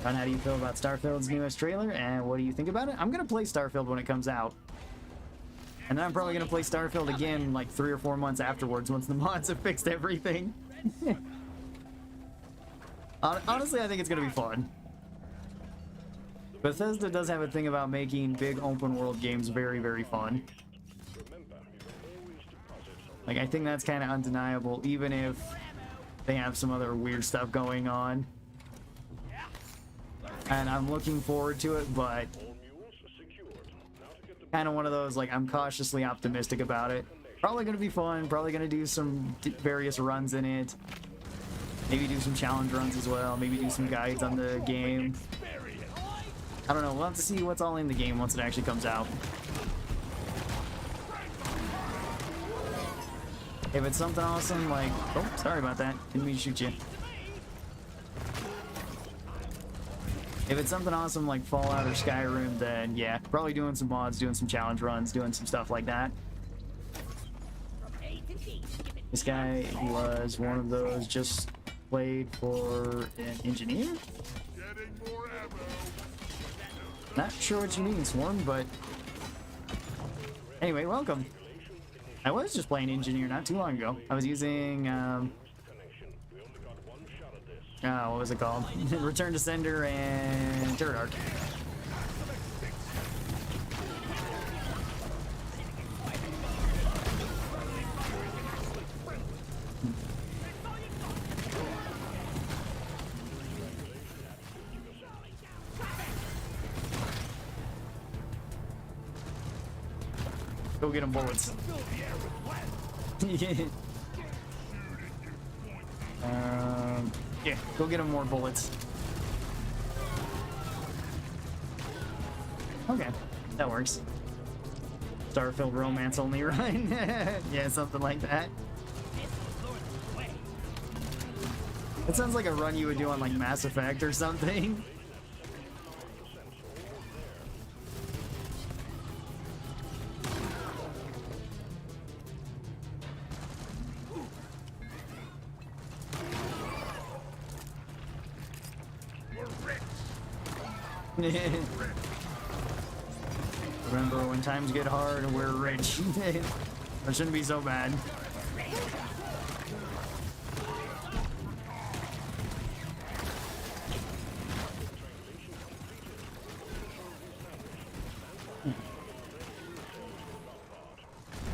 And how do you feel about Starfield's newest trailer? And what do you think about it? I'm going to play Starfield when it comes out. And then I'm probably going to play Starfield again like 3 or 4 months afterwards once the mods have fixed everything. Honestly, I think it's going to be fun. Bethesda does have a thing about making big open world games very, very fun. Like, I think that's kind of undeniable, even if they have some other weird stuff going on. And I'm looking forward to it, but kind of one of those, like, I'm cautiously optimistic about it. Probably going to be fun, probably going to do some various runs in it. Maybe do some challenge runs as well, maybe do some guides on the game. I don't know, we'll have to see what's all in the game once it actually comes out. If it's something awesome like... Oh, sorry about that. Didn't mean to shoot you. If it's something awesome like Fallout or Skyrim, then yeah, probably doing some mods, doing some challenge runs, doing some stuff like that. This guy was one of those just played for an engineer? Not sure what you mean, Swarm, but... Anyway, welcome. I was just playing engineer not too long ago. I was using, what was it called? Return to Sender and Turret Arc. Go get him bullets. Yeah, go get him more bullets. Okay, that works. Starfield romance only run. Yeah, something like that. It sounds like a run you would do on like Mass Effect or something. Remember, when times get hard, we're rich. That shouldn't be so bad.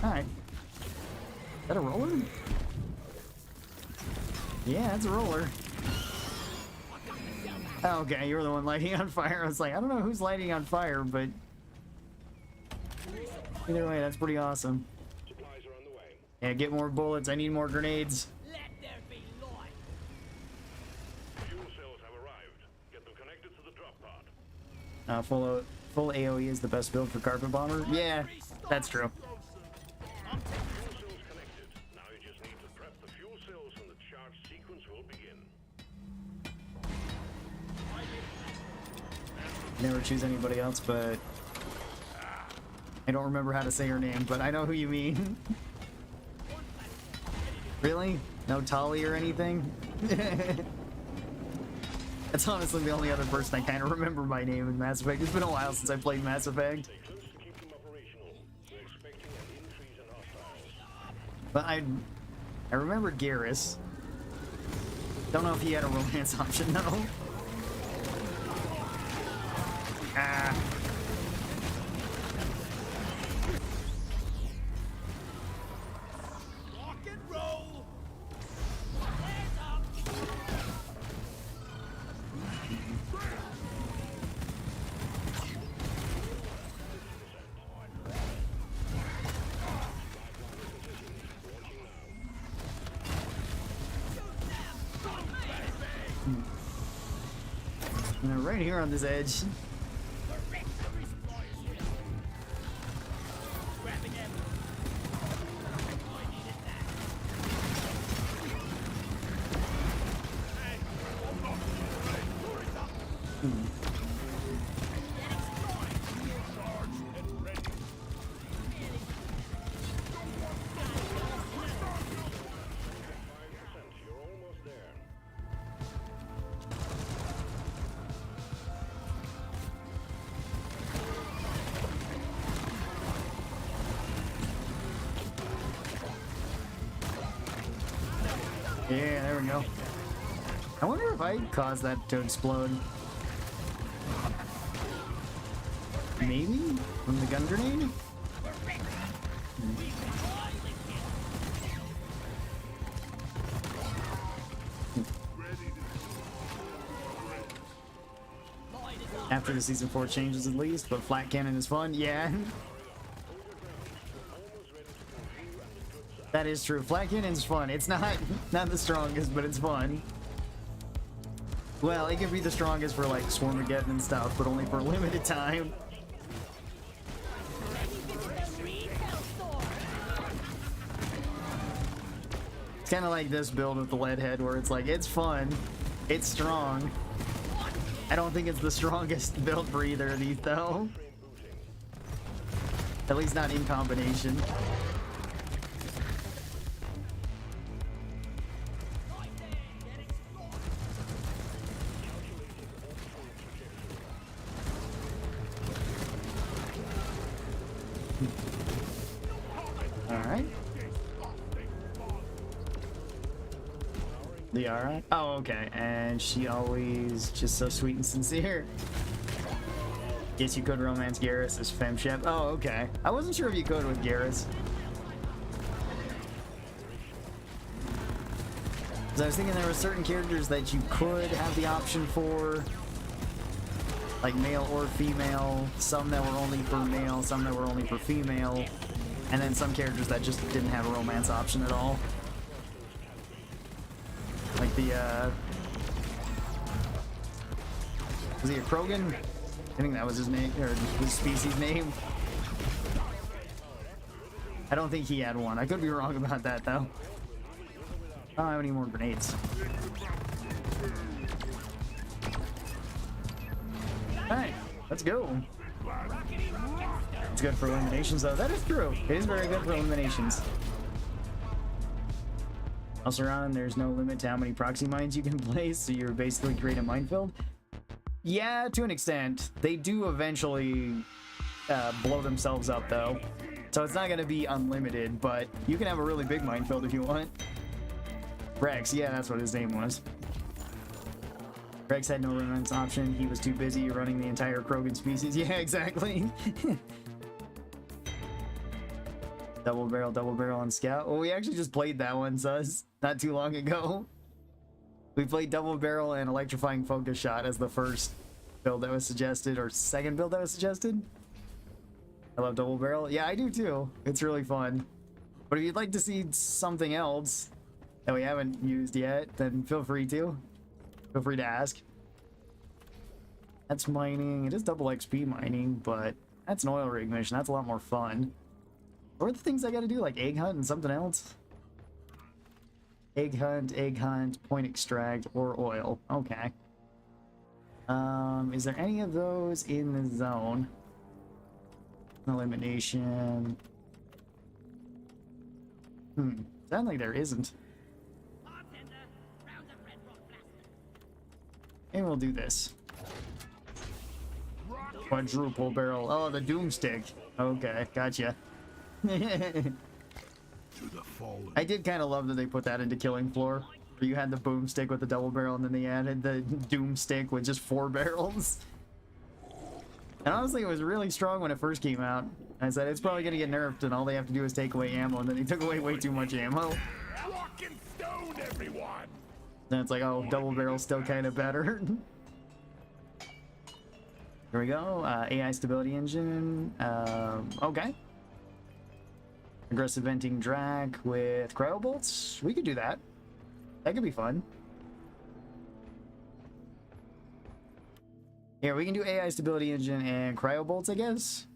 Alright. Is that a roller? Yeah, it's a roller. Oh, okay, you're the one lighting on fire. I was like, I don't know who's lighting on fire, but either way, that's pretty awesome. Supplies are on the way. Yeah, get more bullets. I need more grenades. Let there be light. Fuel cells have arrived. Get them connected to the drop pod. Full AoE is the best build for Carpet Bomber. Yeah, that's true. Fuel cells connected. Now you just need to prep the fuel cells and the charge sequence will begin. Never choose anybody else, but I don't remember how to say her name, but I know who you mean. Really? No Tali or anything? That's honestly the only other person I kind of remember by name in Mass Effect. It's been a while since I played Mass Effect. Stay close to keep them operational. We're expecting an increase in hostiles. But I remember Garrus. Don't know if he had a romance option though. Ah. Rock and roll. You know, right here on this edge. Yeah, there we go. I wonder if I caused that to explode. Maybe? From the gun grenade? After the season 4 changes at least, but flat cannon is fun, yeah. That is true. Flat cannon's fun. It's not the strongest, but it's fun. Well, it can be the strongest for like Swarmageddon and stuff, but only for a limited time. It's kind of like this build with the lead head, where it's like, it's fun, it's strong. I don't think it's the strongest build for either of these, though. At least not in combination. Alright. The Yara? Oh, okay. And she always just so sweet and sincere. Guess you could romance Garrus as FemShep. Oh, okay. I wasn't sure if you could with Garrus. I was thinking there were certain characters that you could have the option for, like male or female, some that were only for male, some that were only for female, and then some characters that just didn't have a romance option at all. Like the, was he a Krogan? I think that was his name, or his species name. I don't think he had one. I could be wrong about that, though. I don't have any more grenades. Alright, let's go. It's good for eliminations, though. That is true. It is very good for eliminations. Also, around, there's no limit to how many proxy mines you can place, so you're basically creating a minefield. Yeah, to an extent. They do eventually blow themselves up, though. So it's not going to be unlimited, but you can have a really big minefield if you want. Rex, yeah, that's what his name was. Rex had no romance option. He was too busy running the entire Krogan species. Yeah, exactly. double barrel on Scout. Well, we actually just played that one, Sus, not too long ago. We played double barrel and electrifying focus shot as the first build that was suggested, or second build that was suggested. I love double barrel. Yeah, I do too. It's really fun. But if you'd like to see something else that we haven't used yet, then feel free to. Feel free to ask. That's mining. It is double XP mining, but that's an oil rig mission. That's a lot more fun. What are the things I gotta do, like egg hunt and something else? Egg hunt, point extract, or oil. Okay. Is there any of those in the zone? Elimination. Sounds like there isn't. And we'll do this. Quadruple barrel. Oh, the doomstick. Okay, gotcha. To the fallen. I did kind of love that they put that into Killing Floor. Where you had the boomstick with the double barrel, and then they added the doom stick with just 4 barrels. And honestly, it was really strong when it first came out. I said, it's probably going to get nerfed, and all they have to do is take away ammo, and then they took away way too much ammo. Rock and stone, everyone! Then it's like, oh, double barrel's still kind of better. Here we go. AI stability engine. Okay. Aggressive venting drag with cryo bolts. We could do that. That could be fun. Here, we can do AI stability engine and cryo bolts, I guess.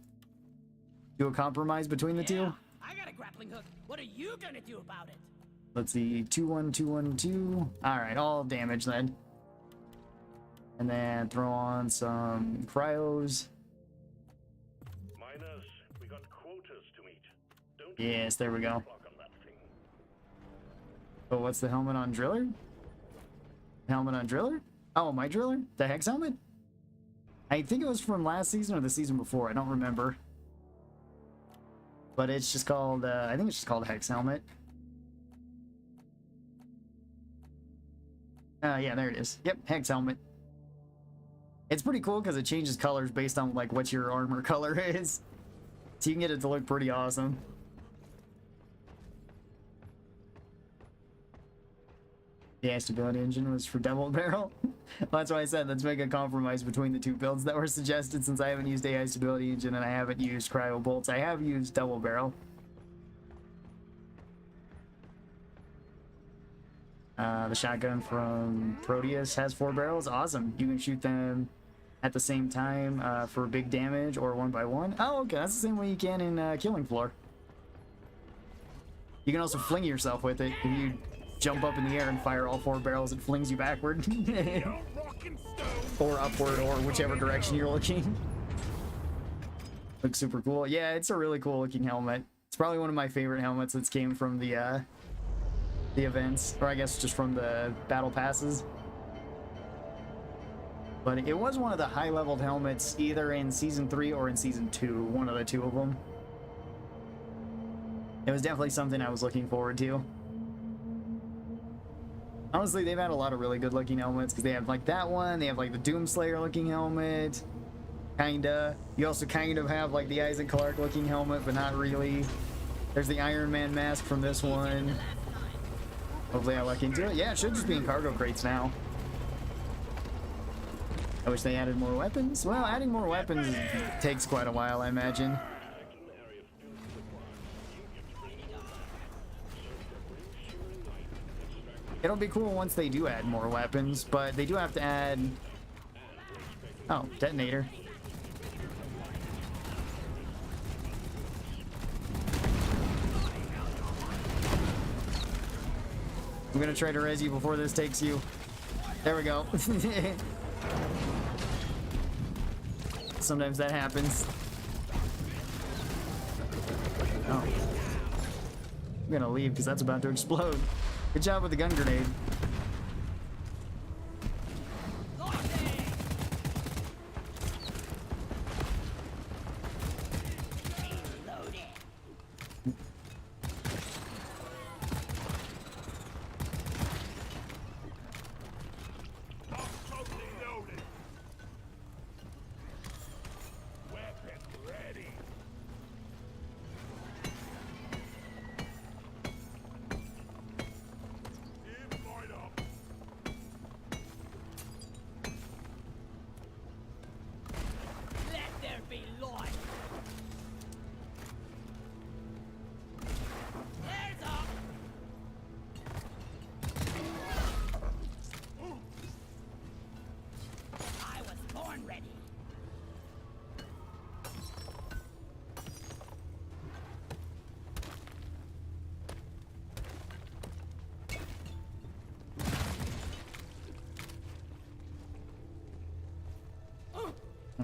Do a compromise between the two. I got a grappling hook. What are you gonna do about it? Let's see. 2-1-2-1-2. Alright, all damage then. And then throw on some cryos. Miners, we got quotas to meet. Don't Yes, there we go. clock on that thing. Oh, what's the helmet on Driller? Helmet on Driller? Oh, my Driller? The Hex helmet? I think it was from last season or the season before. I don't remember. But it's just called, I think it's just called Hex helmet. Yeah, there it is. Yep, Hex helmet. It's pretty cool because it changes colors based on like what your armor color is. So you can get it to look pretty awesome. The stability engine was for double barrel. Well, that's why I said let's make a compromise between the two builds that were suggested, since I haven't used AI stability engine and I haven't used cryo bolts. I have used double barrel. The shotgun from Proteus has 4 barrels. Awesome. You can shoot them at the same time for big damage or 1 by 1. Oh, okay. That's the same way you can in Killing Floor. You can also fling yourself with it. If you jump up in the air and fire all 4 barrels, it flings you backward. Or upward, or whichever direction you're looking. Looks super cool. Yeah, it's a really cool looking helmet. It's probably one of my favorite helmets that's came from the events, or I guess just from the battle passes. But it was one of the high-leveled helmets either in Season 3 or in Season 2, one of the two of them. It was definitely something I was looking forward to. Honestly, they've had a lot of really good looking helmets, because they have like that one, they have like the Doomslayer looking helmet, kinda. You also kind of have like the Isaac Clarke looking helmet, but not really. There's the Iron Man mask from this one. Hopefully I luck into it. Yeah, it should just be in cargo crates now. I wish they added more weapons. Well, adding more weapons takes quite a while, I imagine. It'll be cool once they do add more weapons, but they do have to add... Oh, detonator. I'm gonna try to res you before this takes you. There we go. Sometimes that happens. Oh. I'm gonna leave because that's about to explode. Good job with the gun grenade.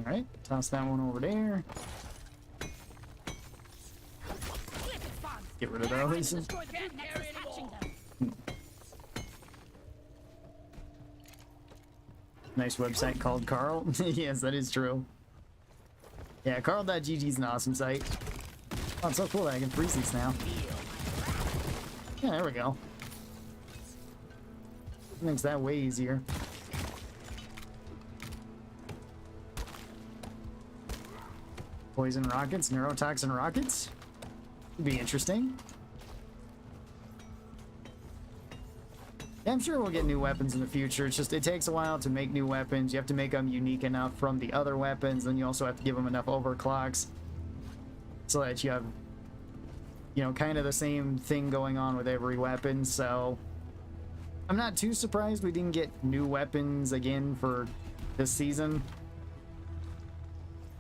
Alright, toss that one over there. Get rid of those. Nice website called Karl. Yes, that is true. Yeah, Karl.gg is an awesome site. Oh, it's so cool that I can freeze these now. Yeah, there we go. Makes that way easier. Poison rockets, neurotoxin rockets. Would be interesting. Yeah, I'm sure we'll get new weapons in the future. It's just, it takes a while to make new weapons. You have to make them unique enough from the other weapons. Then you also have to give them enough overclocks so that you have, you know, kind of the same thing going on with every weapon. So I'm not too surprised we didn't get new weapons again for this season.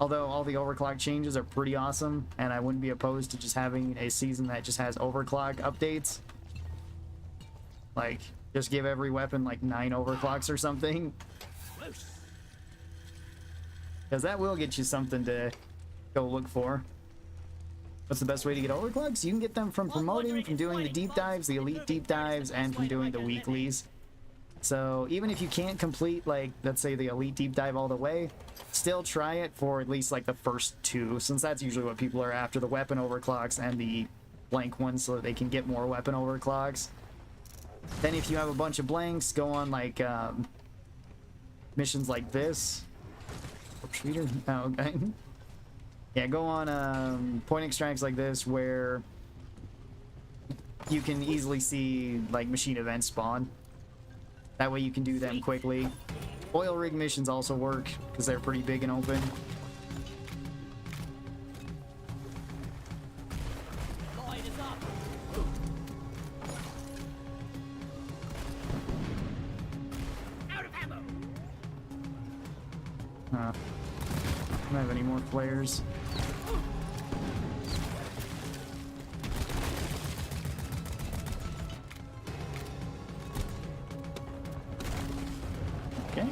Although all the overclock changes are pretty awesome, and I wouldn't be opposed to just having a season that just has overclock updates. Like, just give every weapon like 9 overclocks or something. Because that will get you something to go look for. What's the best way to get overclocks? You can get them from promoting, from doing the deep dives, the elite deep dives, and from doing the weeklies. So even if you can't complete, like, let's say the elite deep dive all the way, still try it for at least like the first 2, since that's usually what people are after, the weapon overclocks and the blank ones, so that they can get more weapon overclocks. Then if you have a bunch of blanks, go on like missions like this. Oh, okay. Yeah, go on point extracts like this where you can easily see like machine events spawn. That way you can do them quickly. Oil rig missions also work because they're pretty big and open. I don't have any more flares. Okay.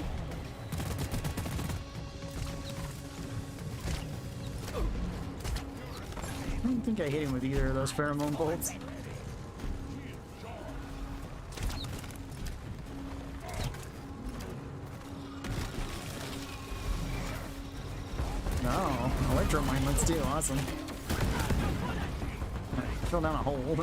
I don't think I hit him with either of those pheromone bolts. No, electro mine, let's do. Awesome. Fell down a hole.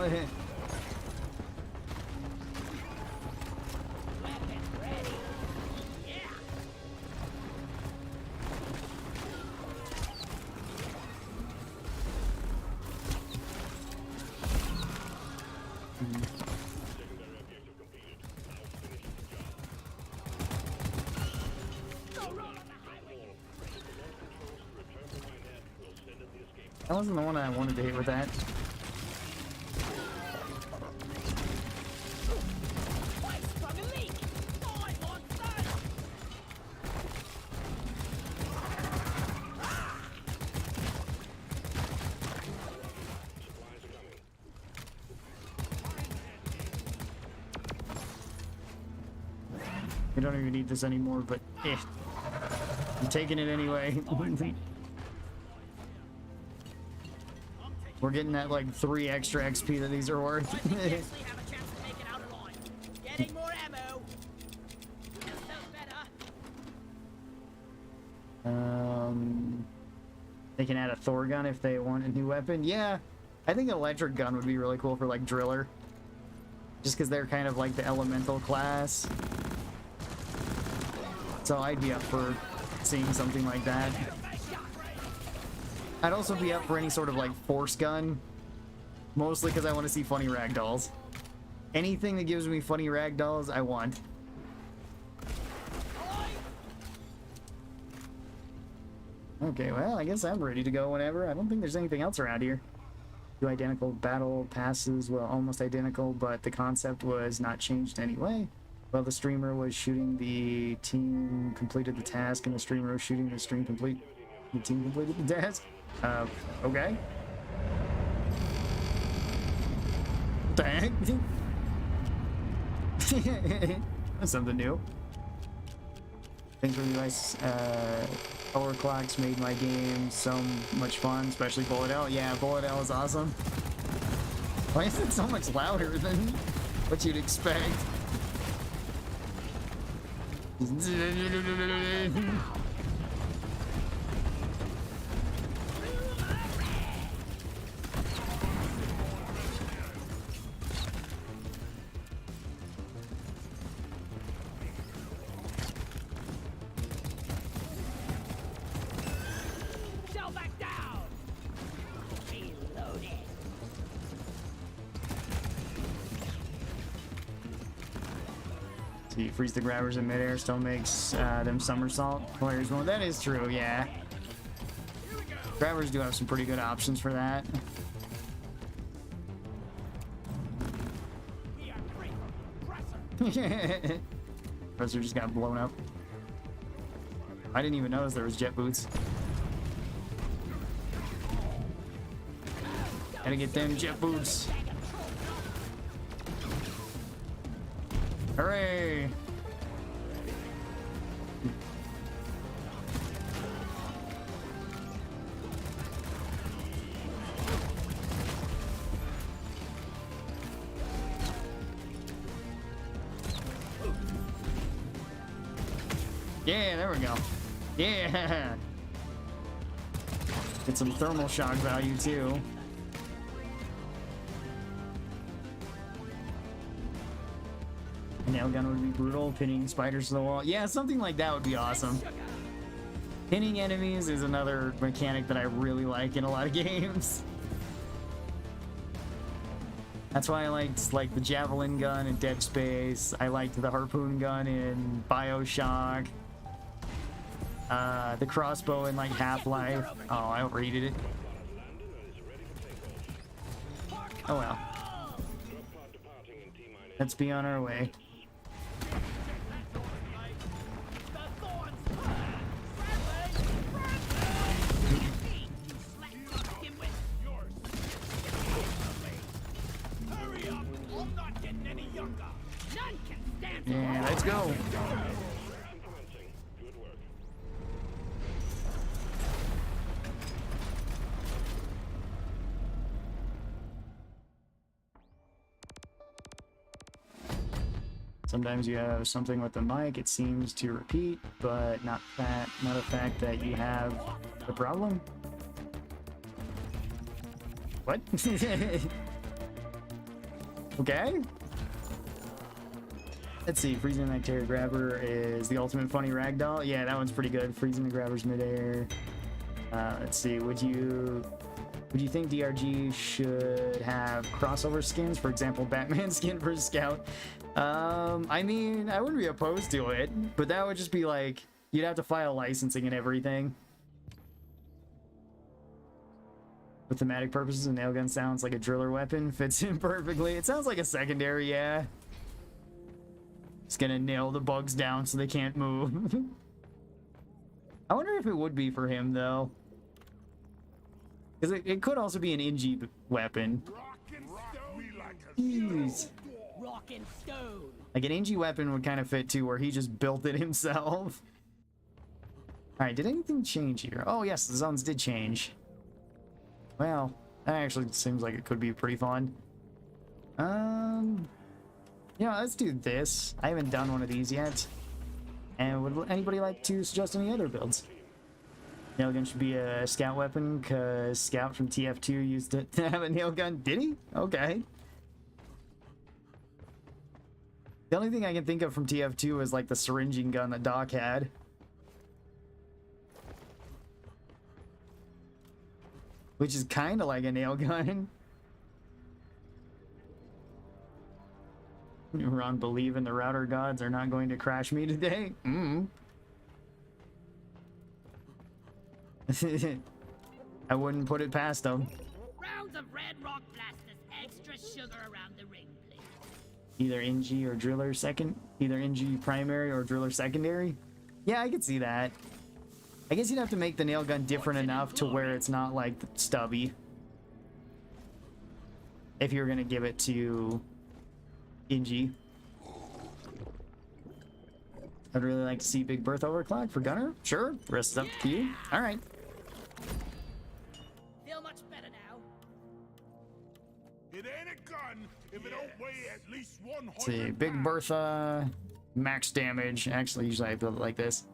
That wasn't the one I wanted to hit with that. We don't even need this anymore, but I'm taking it anyway. We're getting that like 3 extra XP that these are worth. Getting more ammo. They can add a Thor gun if they want a new weapon. Yeah, I think an electric gun would be really cool for like driller, just because they're kind of like the elemental class. So I'd be up for seeing something like that. I'd also be up for any sort of like force gun, mostly because I want to see funny ragdolls. Anything that gives me funny ragdolls, I want. Okay, well, I guess I'm ready to go whenever. I don't think there's anything else around here. 2 identical battle passes, well, almost identical, but the concept was not changed anyway. Well, the streamer was shooting, the team completed the task, and the streamer was shooting, the team completed the task. Okay. What the heck? That's something new. Thanks for you guys. Overclocks made my game so much fun, especially Bullet Hell. Yeah, Bullet Hell is awesome. Why is it so much louder than what you'd expect? So you freeze the grabbers in midair, still makes them somersault. Players mode. That is true, yeah. Grabbers do have some pretty good options for that. Professor just got blown up. I didn't even notice there was jet boots. Gotta get them jet boots. Hooray! Yeah, there we go. Yeah! Get some thermal shock value too. A nail gun would be brutal, pinning spiders to the wall. Yeah, something like that would be awesome. Pinning enemies is another mechanic that I really like in a lot of games. That's why I liked like the javelin gun in Dead Space. I liked the harpoon gun in BioShock. The crossbow in like Half-Life. Oh, I overheated it. Oh well. Let's be on our way. Yeah, let's go. Sometimes you have something with the mic, it seems to repeat, but not a fact that you have the problem. What? Okay. Let's see, freezing the Terror Grabber is the ultimate funny ragdoll. Yeah, that one's pretty good. Freezing the grabbers midair. Let's see, would you think DRG should have crossover skins? For example, Batman skin for Scout. I mean, I wouldn't be opposed to it, but that would just be like, you'd have to file licensing and everything. For thematic purposes, a nailgun sounds like a driller weapon, fits in perfectly. It sounds like a secondary, yeah. It's gonna nail the bugs down so they can't move. I wonder if it would be for him, though. Because it could also be an Inji weapon. Jeez. Rock and stone. Like an Inji weapon would kind of fit too, where he just built it himself. Alright, did anything change here? Oh yes, the zones did change. Well, that actually seems like it could be pretty fun. Yeah, let's do this. I haven't done one of these yet. And would anybody like to suggest any other builds? Nailgun should be a scout weapon, because Scout from TF2 used it to have a nailgun. Did he? Okay. The only thing I can think of from TF2 is like the syringing gun that Doc had. Which is kind of like a nail gun. Ron, believe in the router gods are not going to crash me today. I wouldn't put it past them. Rounds of red rock blasters, extra sugar around the ring, please. Either NG or driller second. Either NG primary or driller secondary. Yeah, I could see that. I guess you'd have to make the nail gun different enough to where it's not like stubby. If you're gonna give it to NG. I'd really like to see Big Berth overclock for Gunner. Sure, the rest is up to you. All right. Feel much better now. It ain't a gun if it don't weigh at least 100 Let's see, Big Bertha, max damage. Actually, usually I build it like this.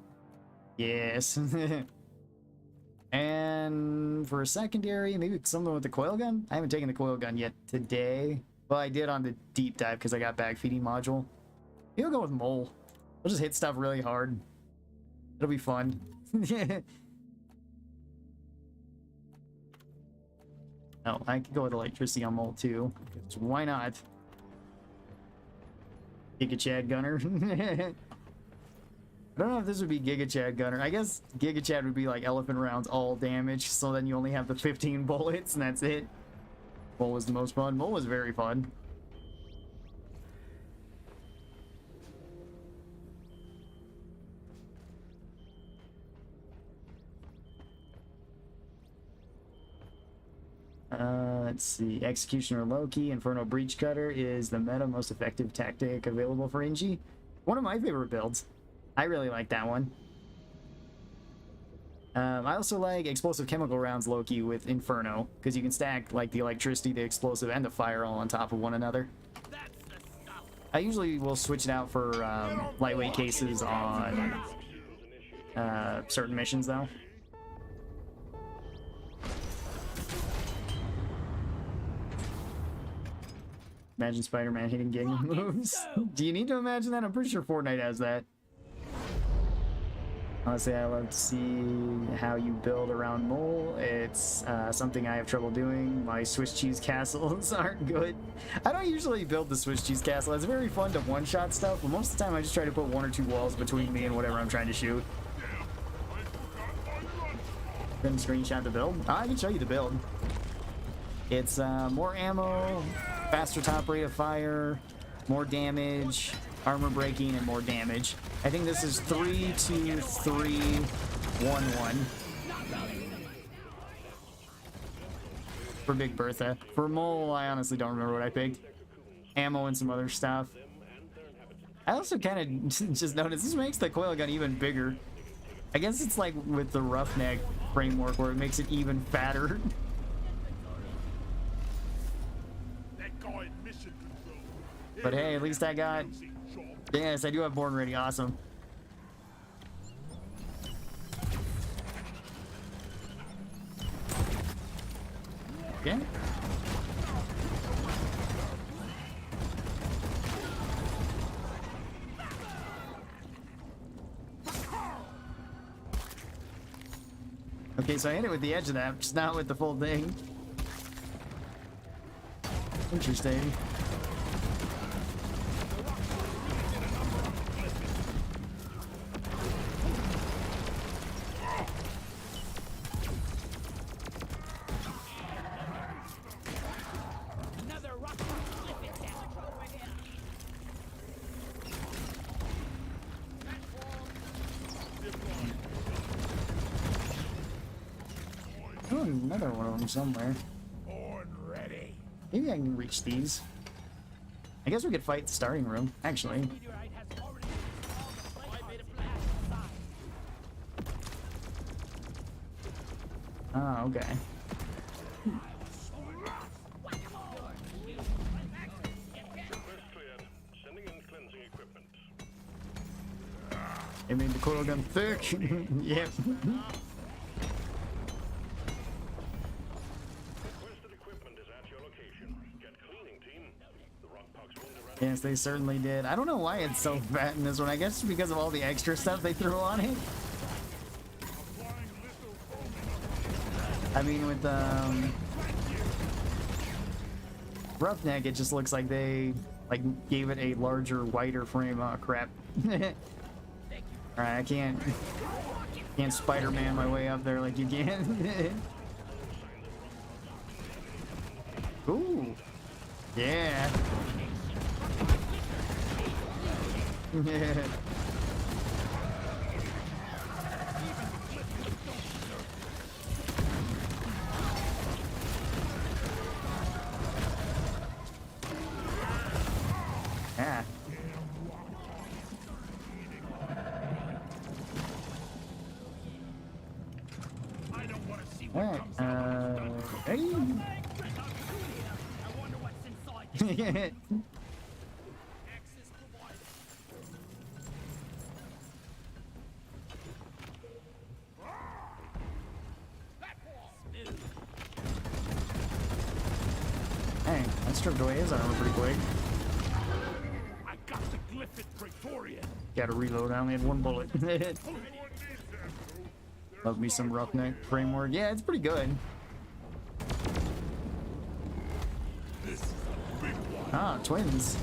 Yes. And for a secondary, maybe something with the coil gun. I haven't taken the coil gun yet today. Well, I did on the deep dive because I got bag feeding module. Maybe I'll go with mole. We'll just hit stuff really hard. It'll be fun. Oh, I could go with electricity on mole too. Why not? Giga Chad Gunner. I don't know if this would be Giga Chad Gunner. I guess Giga Chad would be like elephant rounds all damage, so then you only have the 15 bullets and that's it. Mole was the most fun. Mole was very fun. Let's see. Executioner Loki, Inferno Breach Cutter is the meta most effective tactic available for NG. One of my favorite builds. I really like that one. I also like Explosive Chemical Rounds Loki with Inferno, because you can stack like the electricity, the explosive, and the fire all on top of one another. I usually will switch it out for lightweight cases on certain missions though. Imagine Spider-Man hitting gang moves. Do you need to imagine that? I'm pretty sure Fortnite has that. Honestly, I love to see how you build around Mole. It's something I have trouble doing. My Swiss cheese castles aren't good. I don't usually build the Swiss cheese castle. It's very fun to one-shot stuff, but most of the time I just try to put 1 or 2 walls between me and whatever I'm trying to shoot. Couldn't screenshot the build? I can show you the build. It's more ammo, faster top rate of fire, more damage, armor breaking, and more damage. I think this is 3-2-3-1-1 for Big Bertha. For Mole, I honestly don't remember what I picked. Ammo and some other stuff. I also kind of just noticed this makes the coil gun even bigger. I guess it's like with the Roughneck framework where it makes it even fatter. But hey, at least I got... Yes, I do have Born Ready. Awesome. Okay. Okay, so I hit it with the edge of that, just not with the full thing. Interesting. Oh, another one of them somewhere. Maybe I can reach these. I guess we could fight the starting room, actually. Oh, okay. It made the coil gun thick. Yep. Yes, they certainly did. I don't know why it's so fat in this one. I guess because of all the extra stuff they threw on it. I mean, with Roughneck, it just looks like they gave it a larger, wider frame. Oh crap! All right, I can't Spider-Man my way up there like you can. Ooh, yeah. Yeah. Yeah. Alright, hey. Dang, that stripped away his armor pretty quick. I got the glyph at Praetorian. Gotta reload, I only had 1 bullet. Love me some Roughneck framework. Yeah, it's pretty good. Ah, twins.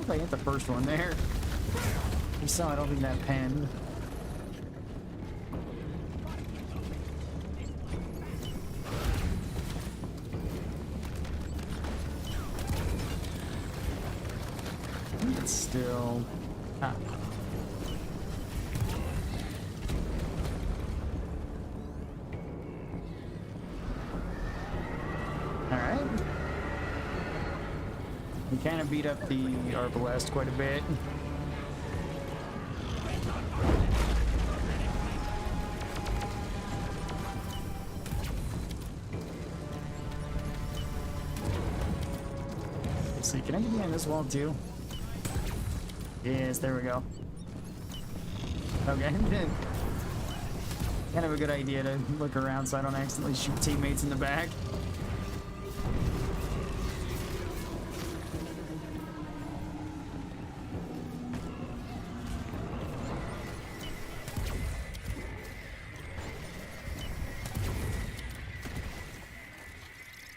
if I hit the first one there. You saw, I don't think that penned. I think it's still... Ah. Alright. We kind of beat up the Arbalest quite a bit. Let's see, can I get behind this wall too? Yes, there we go. Okay. Kind of a good idea to look around so I don't accidentally shoot teammates in the back.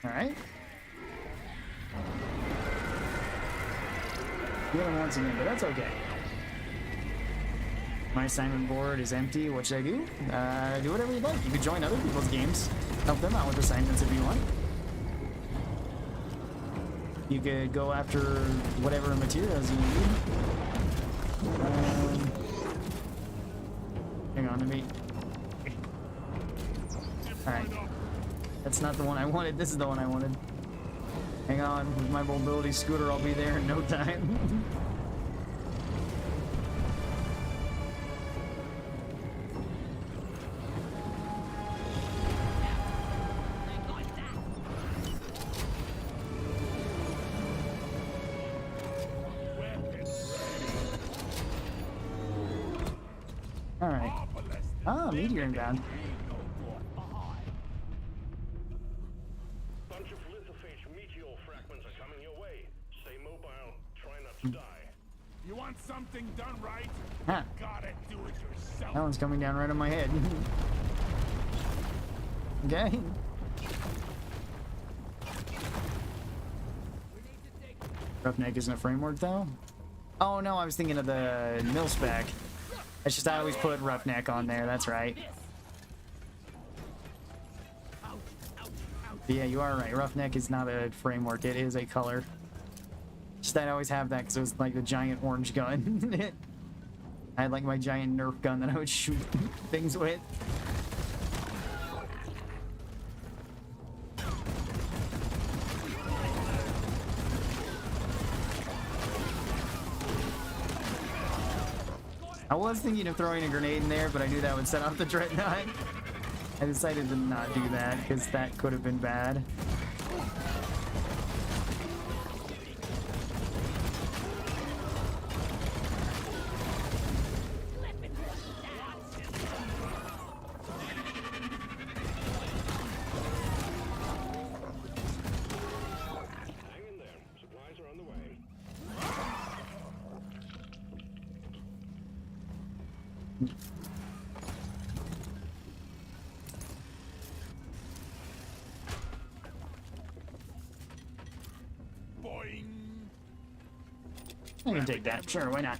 Alright. Get him once again, but that's okay. My assignment board is empty. What should I do? Do whatever you'd like. You could join other people's games. Help them out with assignments if you want. You could go after whatever materials you need. Hang on, let me... Alright. That's not the one I wanted. This is the one I wanted. Hang on. With my mobility scooter, I'll be there in no time. Alright. Ah, meteor inbound. Bunch of lithophage meteor fragments are coming your way. Stay mobile. Try not to die. You want something done right? Huh. Gotta do it yourself. That one's coming down right on my head. Okay. Roughneck isn't a framework though? Oh no, I was thinking of the mill spec. It's just I always put Roughneck on there, that's right. But yeah, you are right. Roughneck is not a framework, it is a color. Just I'd always have that because it was like the giant orange gun. I had like my giant Nerf gun that I would shoot things with. I was thinking of throwing a grenade in there, but I knew that would set off the Dreadnought. I decided to not do that because that could have been bad. Hang in there. Supplies are on the way. Boing. I can take that. Sure, why not?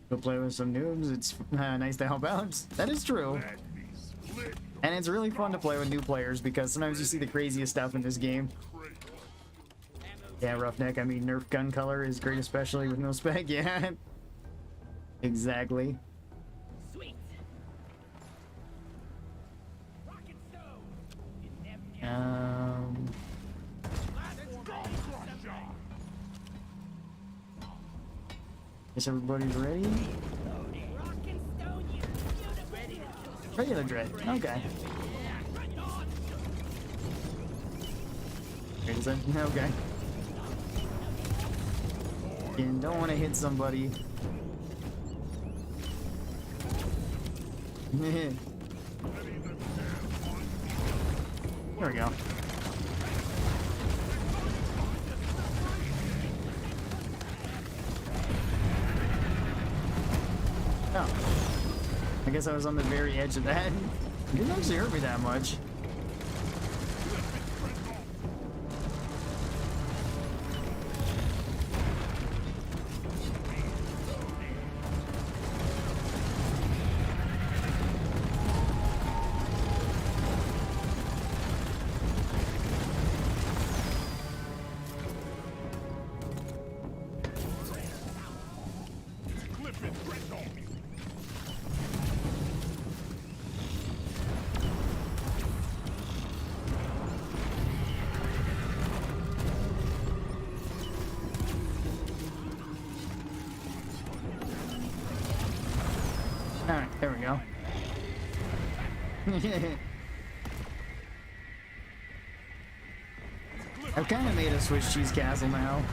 Go play with some noobs. It's nice to help out. That is true. Let me split And it's really fun to play with new players because sometimes you see the craziest stuff in this game. your crate. Yeah, Roughneck, I mean, Nerf gun color is great, especially with no spec. Yeah. Exactly. Sweet. Rock and stone. You never Guess everybody's ready? rock and stone you. Ready to Regular dread. Okay. Wait, is that? Okay. Again, don't want to hit somebody. There we go. Oh. I guess I was on the very edge of that. It didn't actually hurt me that much. Alright, there we go. I've kind of made a Swiss cheese castle now.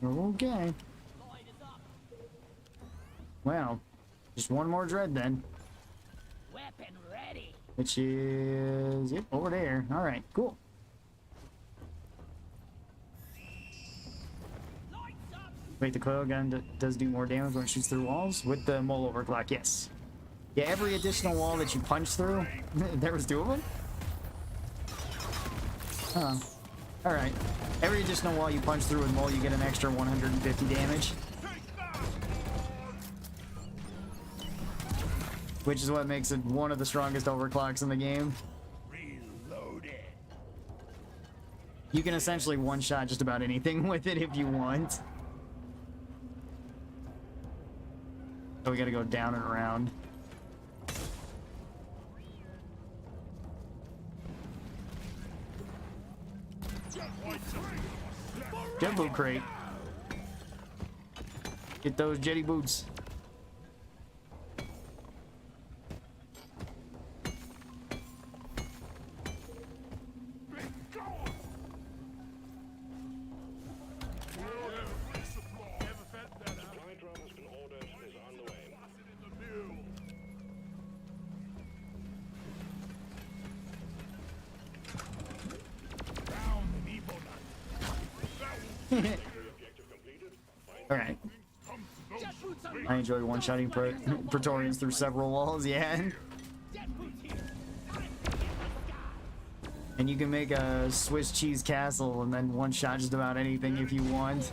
Okay. Well, just one more dread then. Weapon ready. Which is, yep, over there. Alright, cool. Wait, the coil gun does do more damage when it shoots through walls? With the mole overclock, yes. Yeah, every additional wall that you punch through, there was 2 of them? Huh. Alright. Every additional wall you punch through with mole, you get an extra 150 damage. Which is what makes it one of the strongest overclocks in the game. Reloaded. You can essentially one-shot just about anything with it if you want. So we gotta go down and around. Jet boot crate. Get those jetty boots. Alright. I enjoy one-shotting Praetorians through several walls, yeah. And you can make a Swiss cheese castle and then one-shot just about anything if you want.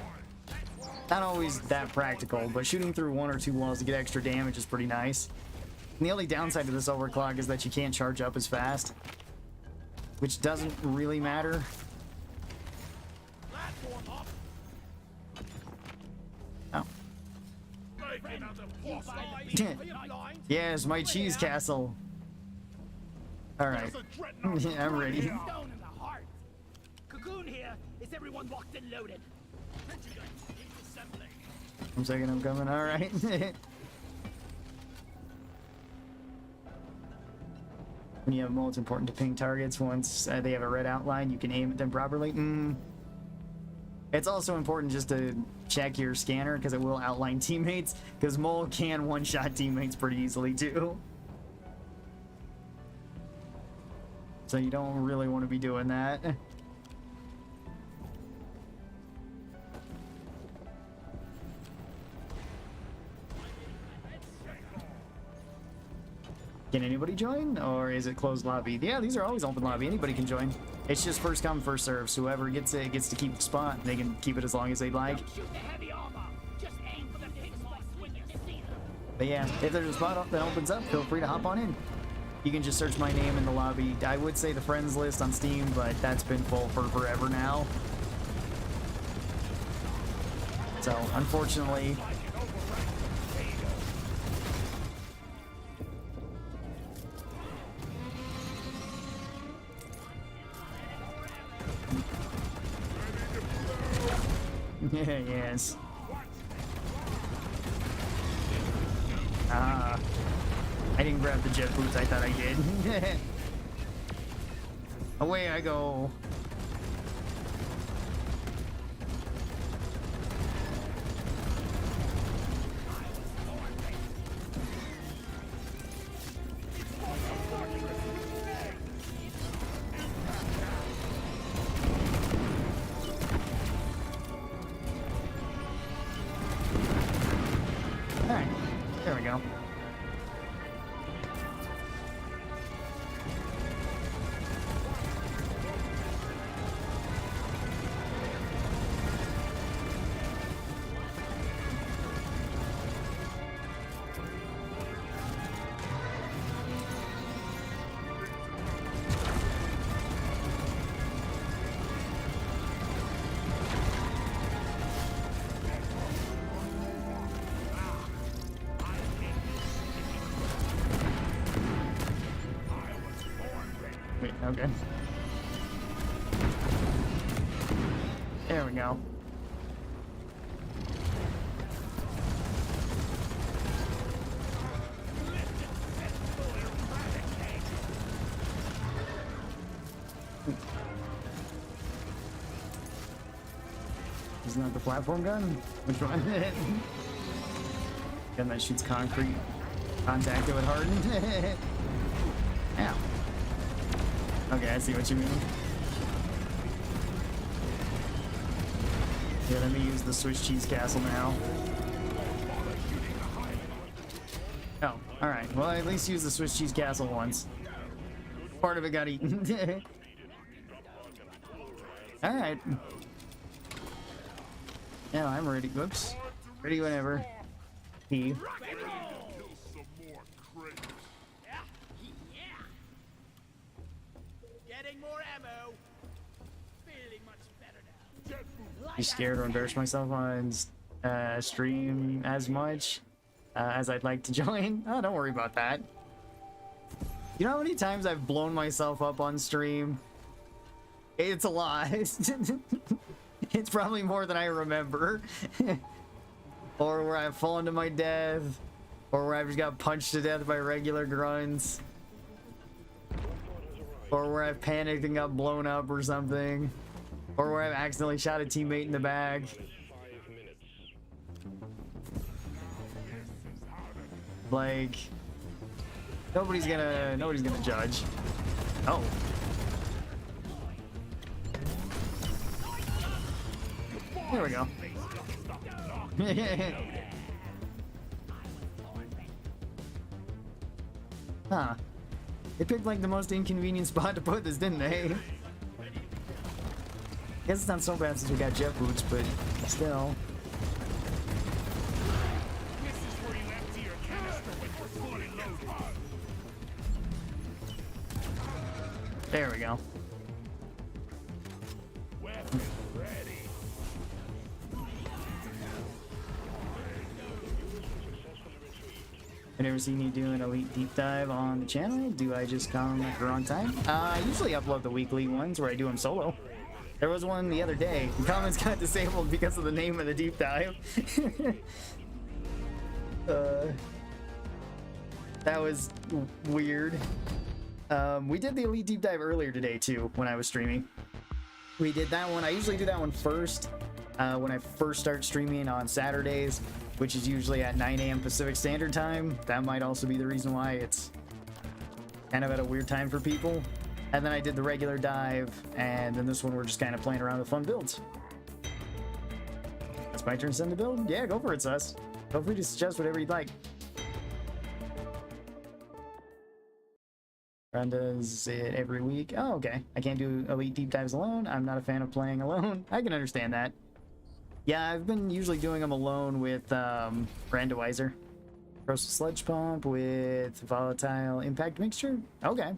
Not always that practical, but shooting through 1 or 2 walls to get extra damage is pretty nice. And the only downside to this overclock is that you can't charge up as fast, which doesn't really matter. Oh. Yes, my cheese castle. Alright. Yeah, I'm ready. Stone in the heart. Cocoon here. Is everyone locked and loaded? 1 second, I'm coming. Alright. When you have mole, it's important to ping targets once they have a red outline. You can aim at them properly. It's also important just to check your scanner because it will outline teammates, because mole can one-shot teammates pretty easily too. So you don't really want to be doing that. Can anybody join, or is it closed lobby? Yeah, these are always open lobby. Anybody can join. It's just first come, first serve. So whoever gets it gets to keep the spot. They can keep it as long as they'd like. Shoot the heavy armor. Just aim for them to hit spots when you see them. But yeah, if there's a spot that opens up, feel free to hop on in. You can just search my name in the lobby. I would say the friends list on Steam, but that's been full for forever now. So, unfortunately... yes. I didn't grab the jet boots, I thought I did. Away I go. Alright, there we go. good. There we go. Isn't that the platform gun? Which one? Gun that shoots concrete. Contact it with hardened. Ow. Okay, I see what you mean. Yeah, let me use the Swiss cheese castle now. Oh, alright. Well, I at least use the Swiss cheese castle once. Part of it got eaten. Alright. Yeah, I'm ready. Whoops. Ready whenever. He. Kill some more crates. Getting more ammo. Feeling much better now. You scared to embarrass myself on stream as much as I'd like to join? Oh, don't worry about that. You know how many times I've blown myself up on stream? It's a lot. It's probably more than I remember. Or where I've fallen to my death. Or where I've just got punched to death by regular grunts. Or where I've panicked and got blown up or something. Or where I've accidentally shot a teammate in the back. Like, nobody's gonna judge. Oh. There we go. Huh. They picked like the most inconvenient spot to put this, didn't they? Guess it's not so bad since we got jet boots, but still. This is where you empty your canister when you're fully loaded. There we go. Weapon ready. I've never seen you do an elite deep dive on the channel. Do I just come at the wrong time? I usually upload the weekly ones where I do them solo. There was one the other day. The comments got disabled because of the name of the deep dive. That was weird. We did the elite deep dive earlier today too when I was streaming. We did that one. I usually do that one first when I first start streaming on Saturdays, which is usually at 9 a.m. Pacific Standard Time. That might also be the reason why it's kind of at a weird time for people. And then I did the regular dive, and then this one we're just kind of playing around with fun builds. It's my turn to send the build? Yeah, go for it, Sus. Feel free to suggest whatever you'd like. Ron does it every week. Oh, okay. I can't do elite deep dives alone. I'm not a fan of playing alone. I can understand that. Yeah, I've been usually doing them alone with randomizer. Corrosive sludge pump with volatile impact mixture. Okay.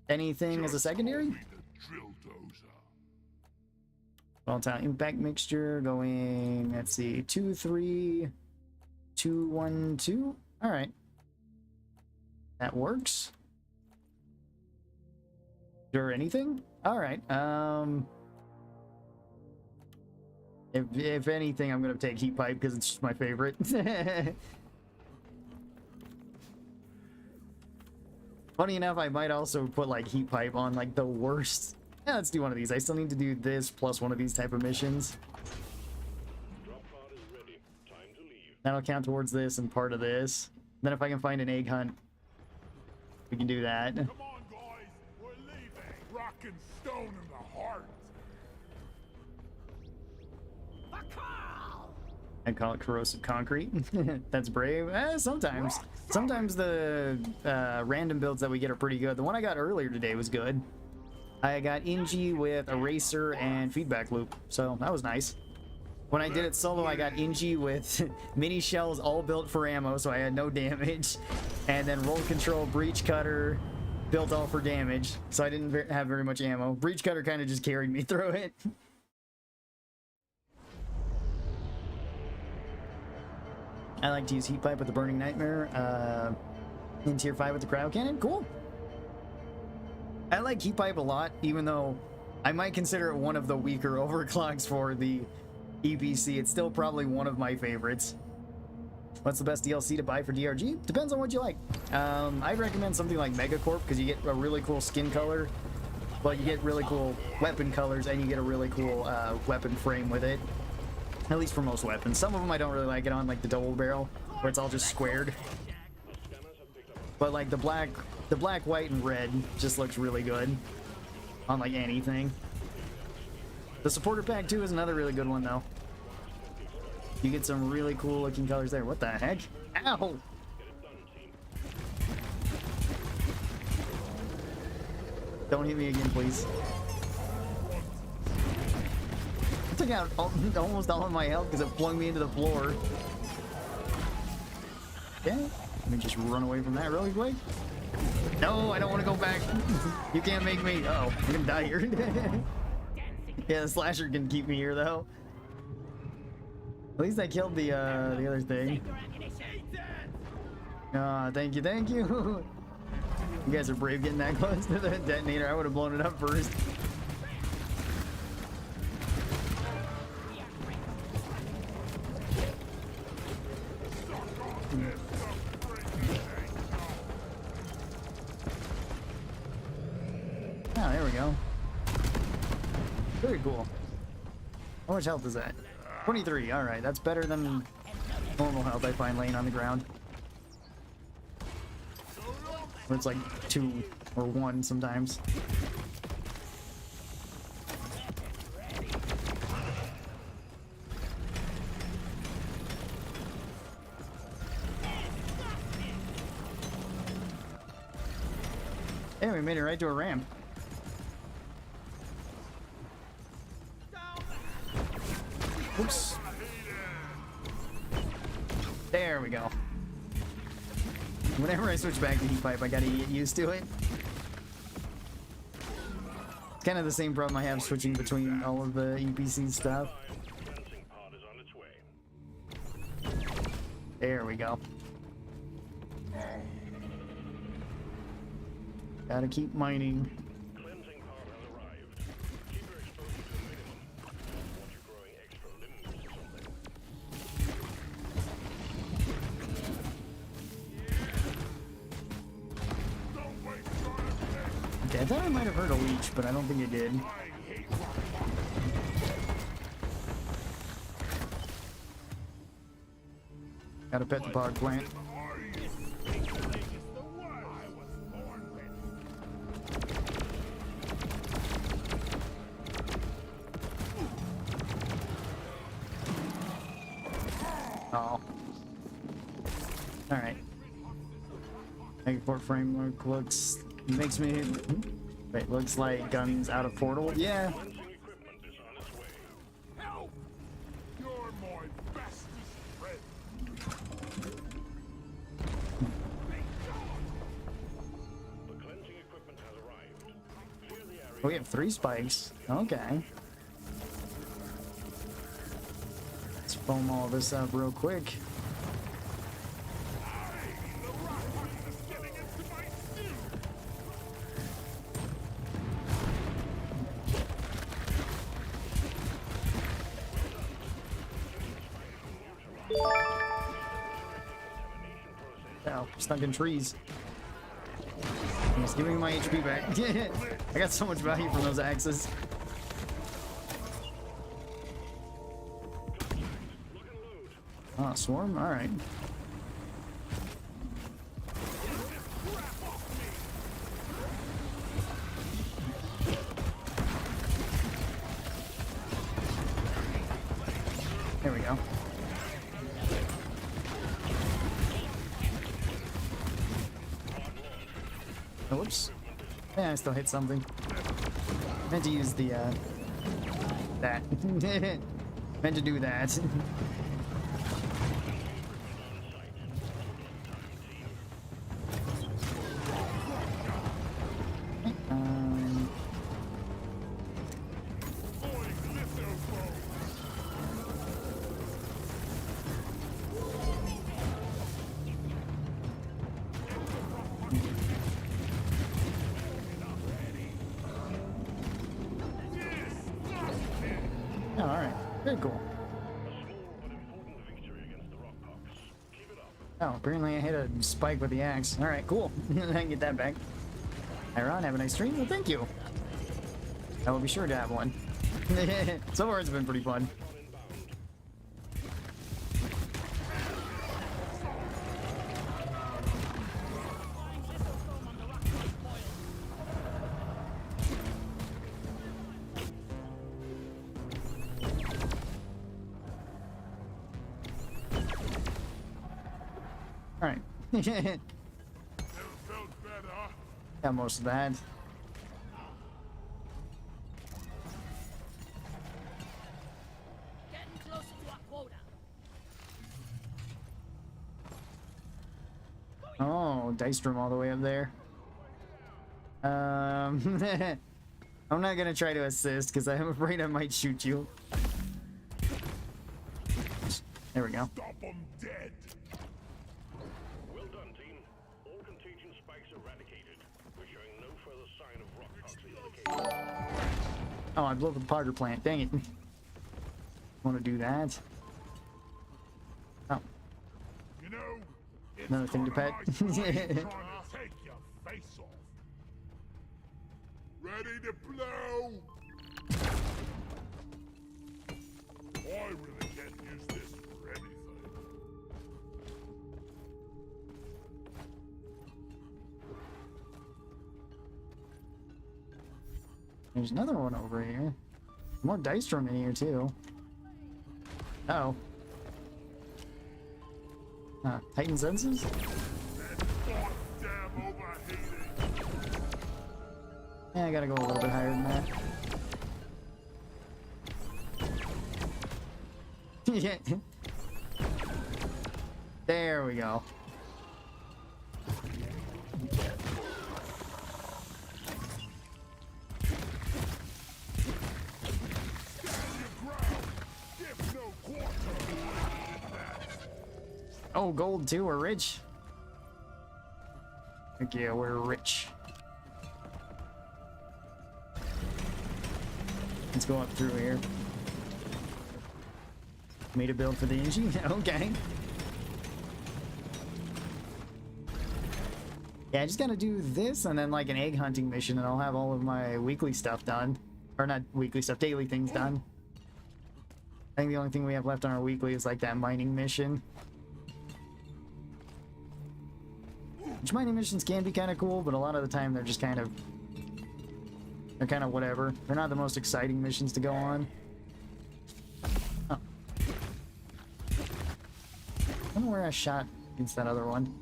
Anything as a secondary? Volatile impact mixture going, let's see, 2, 3, 2, 1, 2. All right. That works. Or anything? All right. If anything, I'm gonna take heat pipe because it's just my favorite. Funny enough, I might also put like heat pipe on like the worst. Yeah, let's do one of these. I still need to do this plus one of these type of missions. Drop pod is ready. Time to leave. That'll count towards this and part of this. Then if I can find an egg hunt, we can do that. Come on, guys. We're leaving. Rock and stone in the heart. For Karl! I'd call it corrosive concrete. That's brave. Sometimes. Sometimes the random builds that we get are pretty good. The one I got earlier today was good. I got Ingi with Eraser and Feedback Loop, so that was nice. When I did it solo, I got Ingi with mini shells all built for ammo, so I had no damage. And then Roll Control, Breach Cutter, built all for damage, so I didn't have very much ammo. Breach Cutter kind of just carried me through it. I like to use Heat Pipe with the Burning Nightmare. In Tier 5 with the Cryo Cannon. Cool. I like heat pipe a lot, even though I might consider it one of the weaker overclocks for the EPC. It's still probably one of my favorites. What's the best DLC to buy for DRG? Depends on what you like. I'd recommend something like Megacorp because you get a really cool skin color, but you get really cool weapon colors, and you get a really cool weapon frame with it. At least for most weapons. Some of them I don't really like it on, like the double barrel, where it's all just squared. But like the black, white, and red just looks really good on like anything. The supporter pack too is another really good one though. You get some really cool looking colors there. What the heck? Ow! Don't hit me again, please. I took out almost all of my health because it flung me into the floor. Okay, let me just run away from that really quick. No, I don't want to go back. You can't make me. Uh oh, I'm gonna die here. Yeah, the slasher can keep me here though. At least I killed the other thing. Ah, thank you, thank you. You guys are brave getting that close to the detonator. I would have blown it up first. Oh, there we go. Very cool. How much health is that? 23, alright, that's better than normal health I find laying on the ground. Where it's like 2 or 1 sometimes. Hey, we made it right to a ramp. Oops. There we go. Whenever I switch back to heat pipe, I gotta get used to it. It's kind of the same problem I have switching between all of the EPC stuff. There we go. Gotta keep mining. I thought I might have heard a leech, but I don't think it did. Gotta pet the power plant. Oh. Alright. Export framework makes me... Wait, looks like guns out of portal? Yeah. Help! You're my bestest friend. The cleansing equipment has arrived. Clear the area. We have 3 spikes. Okay. Let's foam all this up real quick. Ow, stuck in trees. Just give me my HP back. I got so much value from those axes. Oh, swarm? Alright. There we go. Oh, whoops. Yeah, I still hit something. Meant to use the, that. Meant to do that. Oh, alright. Very cool. A small but important victory against the Rockcocks. Keep it up. Oh, apparently I hit a spike with the axe. Alright, cool. I can get that back. Iron, have a nice stream? Well, thank you. I will be sure to have one. So far it's been pretty fun. Alright. Never felt better. Got most of that. Getting closer to our quota. Oh, dice room all the way up there. I'm not gonna try to assist because I'm afraid I might shoot you. There we go. Stop 'em dead. Well done, team. All contagion spikes eradicated. We're showing no further sign of Rockcocks in the cave. Oh, I blew up the powder plant. Dang it. Want to do that? Oh, You know, it's Another thing to kinda pet. nice trying to take your face off. Ready to blow? I really can't use this for anything. there's another one over here. More dice room in here too. Uh-oh. Titan senses? That goddamn overheating. Yeah, I gotta go a little bit higher than that. Yeah. There we go. Give no quarter. Oh, gold too, we're rich. Heck yeah, we're rich. Let's go up through here. Made a build for the engine? Okay. Yeah, I just gotta do this and then like an egg hunting mission and I'll have all of my weekly stuff done. Or not weekly stuff, daily things done. I think the only thing we have left on our weekly is like that mining mission. Which mining missions can be kind of cool, but a lot of the time they're just kind of... They're kind of whatever. They're not the most exciting missions to go on. Oh. I don't know where I shot against that other one.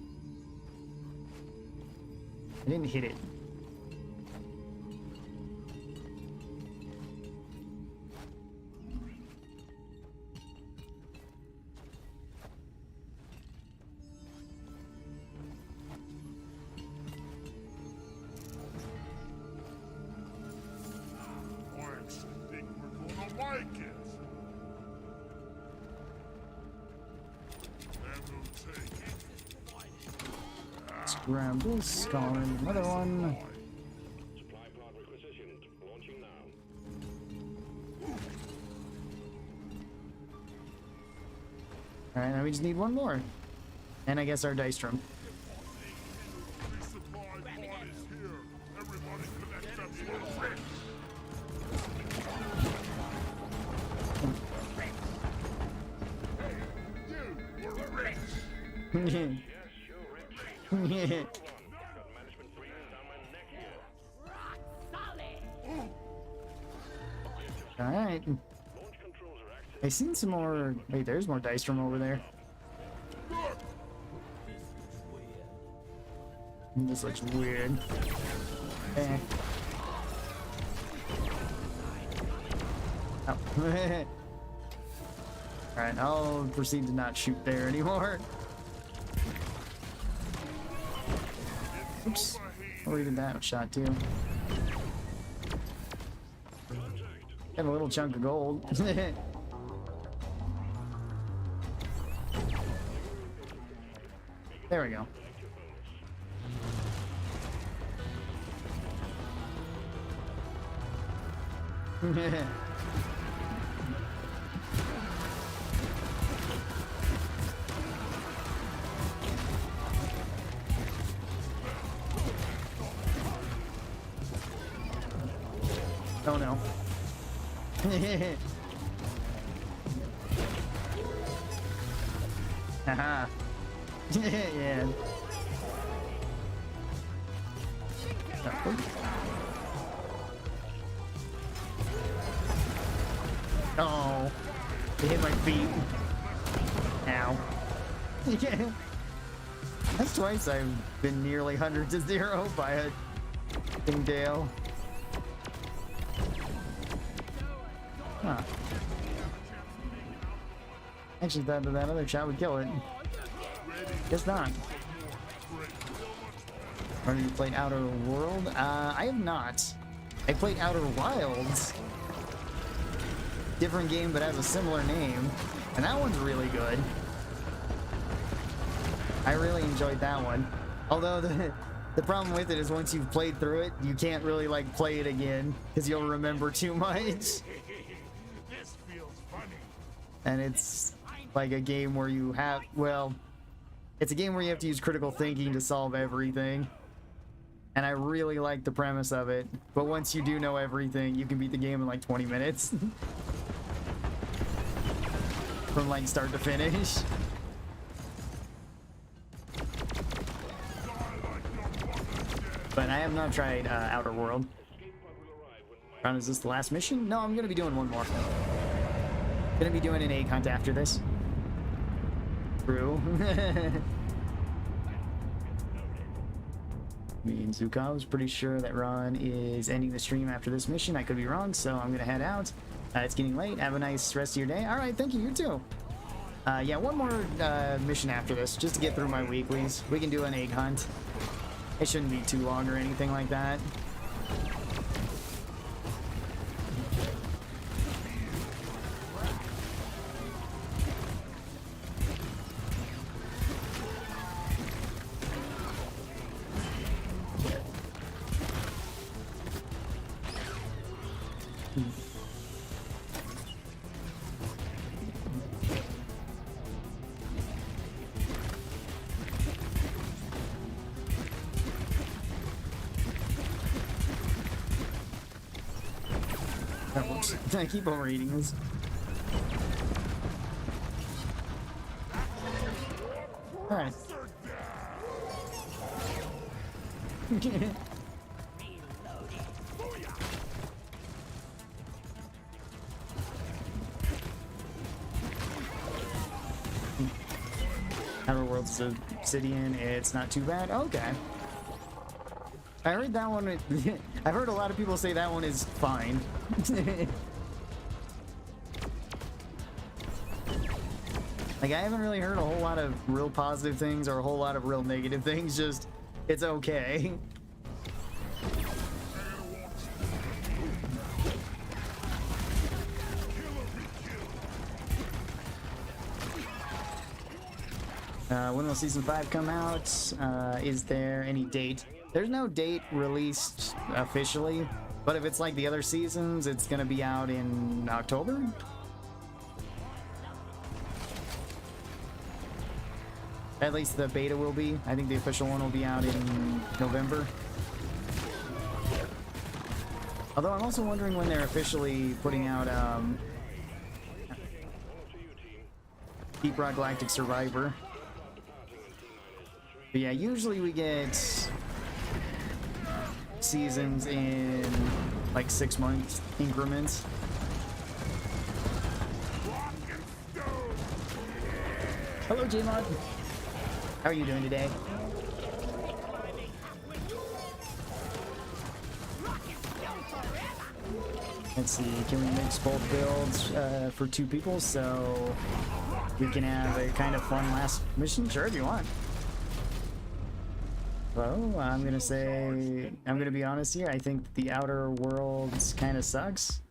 I didn't hit it. I actually think we're gonna like it. And we'll take it. Scramble, calling another one. Supply pod requisitioned. Launching now. Alright, now we just need one more. And I guess our dice room. Resupply pod is here. Everybody collect up. We're rich. Hey, you, we're rich. Yeah. Yes, sure, Rich. Hold on. Got management breathing down my neck here. Rock solid. Alright. Launch controls are active. I seen some more. Wait, there's more dice room over there. Look, This looks weird. Eh. Oh. Alright, I'll proceed to not shoot there anymore. Oops. I'll leave that shot too. Got a little chunk of gold. There we go. Oh no. Haha. Yeah. Oh, it hit my feet. Ow. Yeah. That's twice I've been nearly 100 to 0 by a fucking Dale. Huh. Actually thought that other shot would kill it. Guess not. Have you played Outer World? I have not. I played Outer Wilds. Different game, but has a similar name. And that one's really good. I really enjoyed that one. Although the problem with it is once you've played through it, you can't really like play it again because you'll remember too much. This feels funny. And it's like a game where you have, well, it's a game where you have to use critical thinking to solve everything. And I really like the premise of it. But once you do know everything, you can beat the game in like 20 minutes. From like start to finish. But I have not tried Outer World. Is this the last mission? No, I'm gonna be doing one more. Gonna be doing an egg hunt after this. True. Me and Zuka was pretty sure that Ron is ending the stream after this mission. I could be wrong, so I'm gonna head out. It's getting late. Have a nice rest of your day. All right, thank you. You too. Yeah, one more mission after this, just to get through my weeklies. We can do an egg hunt. It shouldn't be too long or anything like that. I keep overeating this. Alright. Outer World's Obsidian, it's not too bad. Okay. I heard that one. I've heard a lot of people say that one is fine. Like, I haven't really heard a whole lot of real positive things or a whole lot of real negative things, just, it's okay. When will Season 5 come out? Is there any date? There's no date released officially, but if it's like the other seasons, it's gonna be out in October? At least the beta will be. I think the official one will be out in November. Although I'm also wondering when they're officially putting out Deep Rock Galactic Survivor. But yeah, usually we get seasons in like 6-month increments. Hello, J-Mod. How are you doing today? Let's see, can we mix both builds for 2 people so we can have a kind of fun last mission? Sure, if you want. Well, I'm gonna be honest here. I think the Outer Worlds kind of sucks,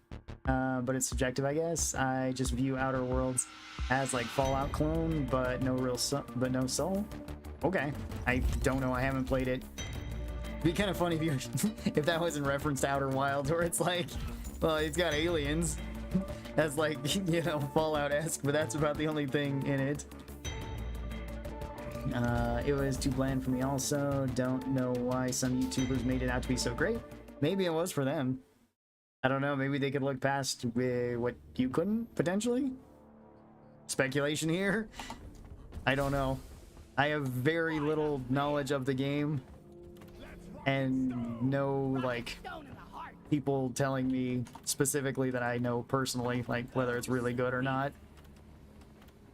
but it's subjective, I guess. I just view Outer Worlds as like Fallout clone, but no real no soul. Okay, I don't know. I haven't played it. It'd be kind of funny if you if that was in reference to Outer Wilds, where it's like, well, it's got aliens. That's like, you know, Fallout-esque, but that's about the only thing in it. It was too bland for me also. Don't know why some YouTubers made it out to be so great. Maybe it was for them. I don't know, maybe they could look past what you couldn't, potentially? Speculation here? I don't know. I have very little knowledge of the game, and no, like, Stone in the heart. people telling me specifically that I know personally, like, whether it's really good or not.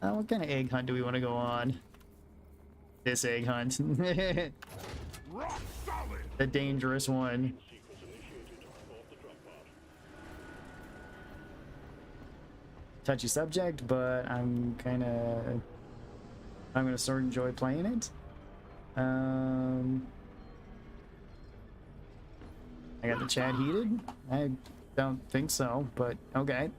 What kind of egg hunt do we want to go on? This egg hunt. Rock solid. The dangerous one. Sequence initiated off the drop pod. Touchy subject, but I'm gonna sort of enjoy playing it. I got the chat heated? I don't think so, but okay.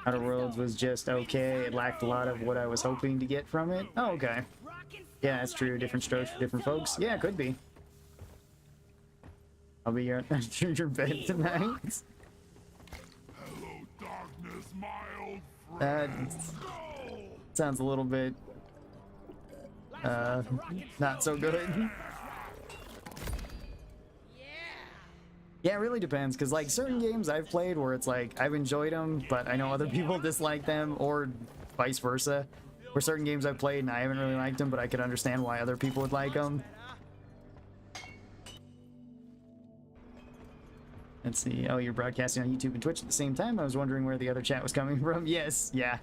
Outer Worlds was just okay. It lacked a lot of what I was hoping to get from it. Oh, okay. Yeah, that's true. Different strokes for different folks. Yeah, it could be. I'll be your your bed tonight. Hello, darkness, my old That friend. sounds a little bit not so good. Yeah, it really depends, because like certain games I've played where it's like I've enjoyed them, but I know other people dislike them, or vice versa. Where certain games I've played and I haven't really liked them, but I could understand why other people would like them. Let's see. Oh, you're broadcasting on YouTube and Twitch at the same time? I was wondering where the other chat was coming from. Yes, yeah.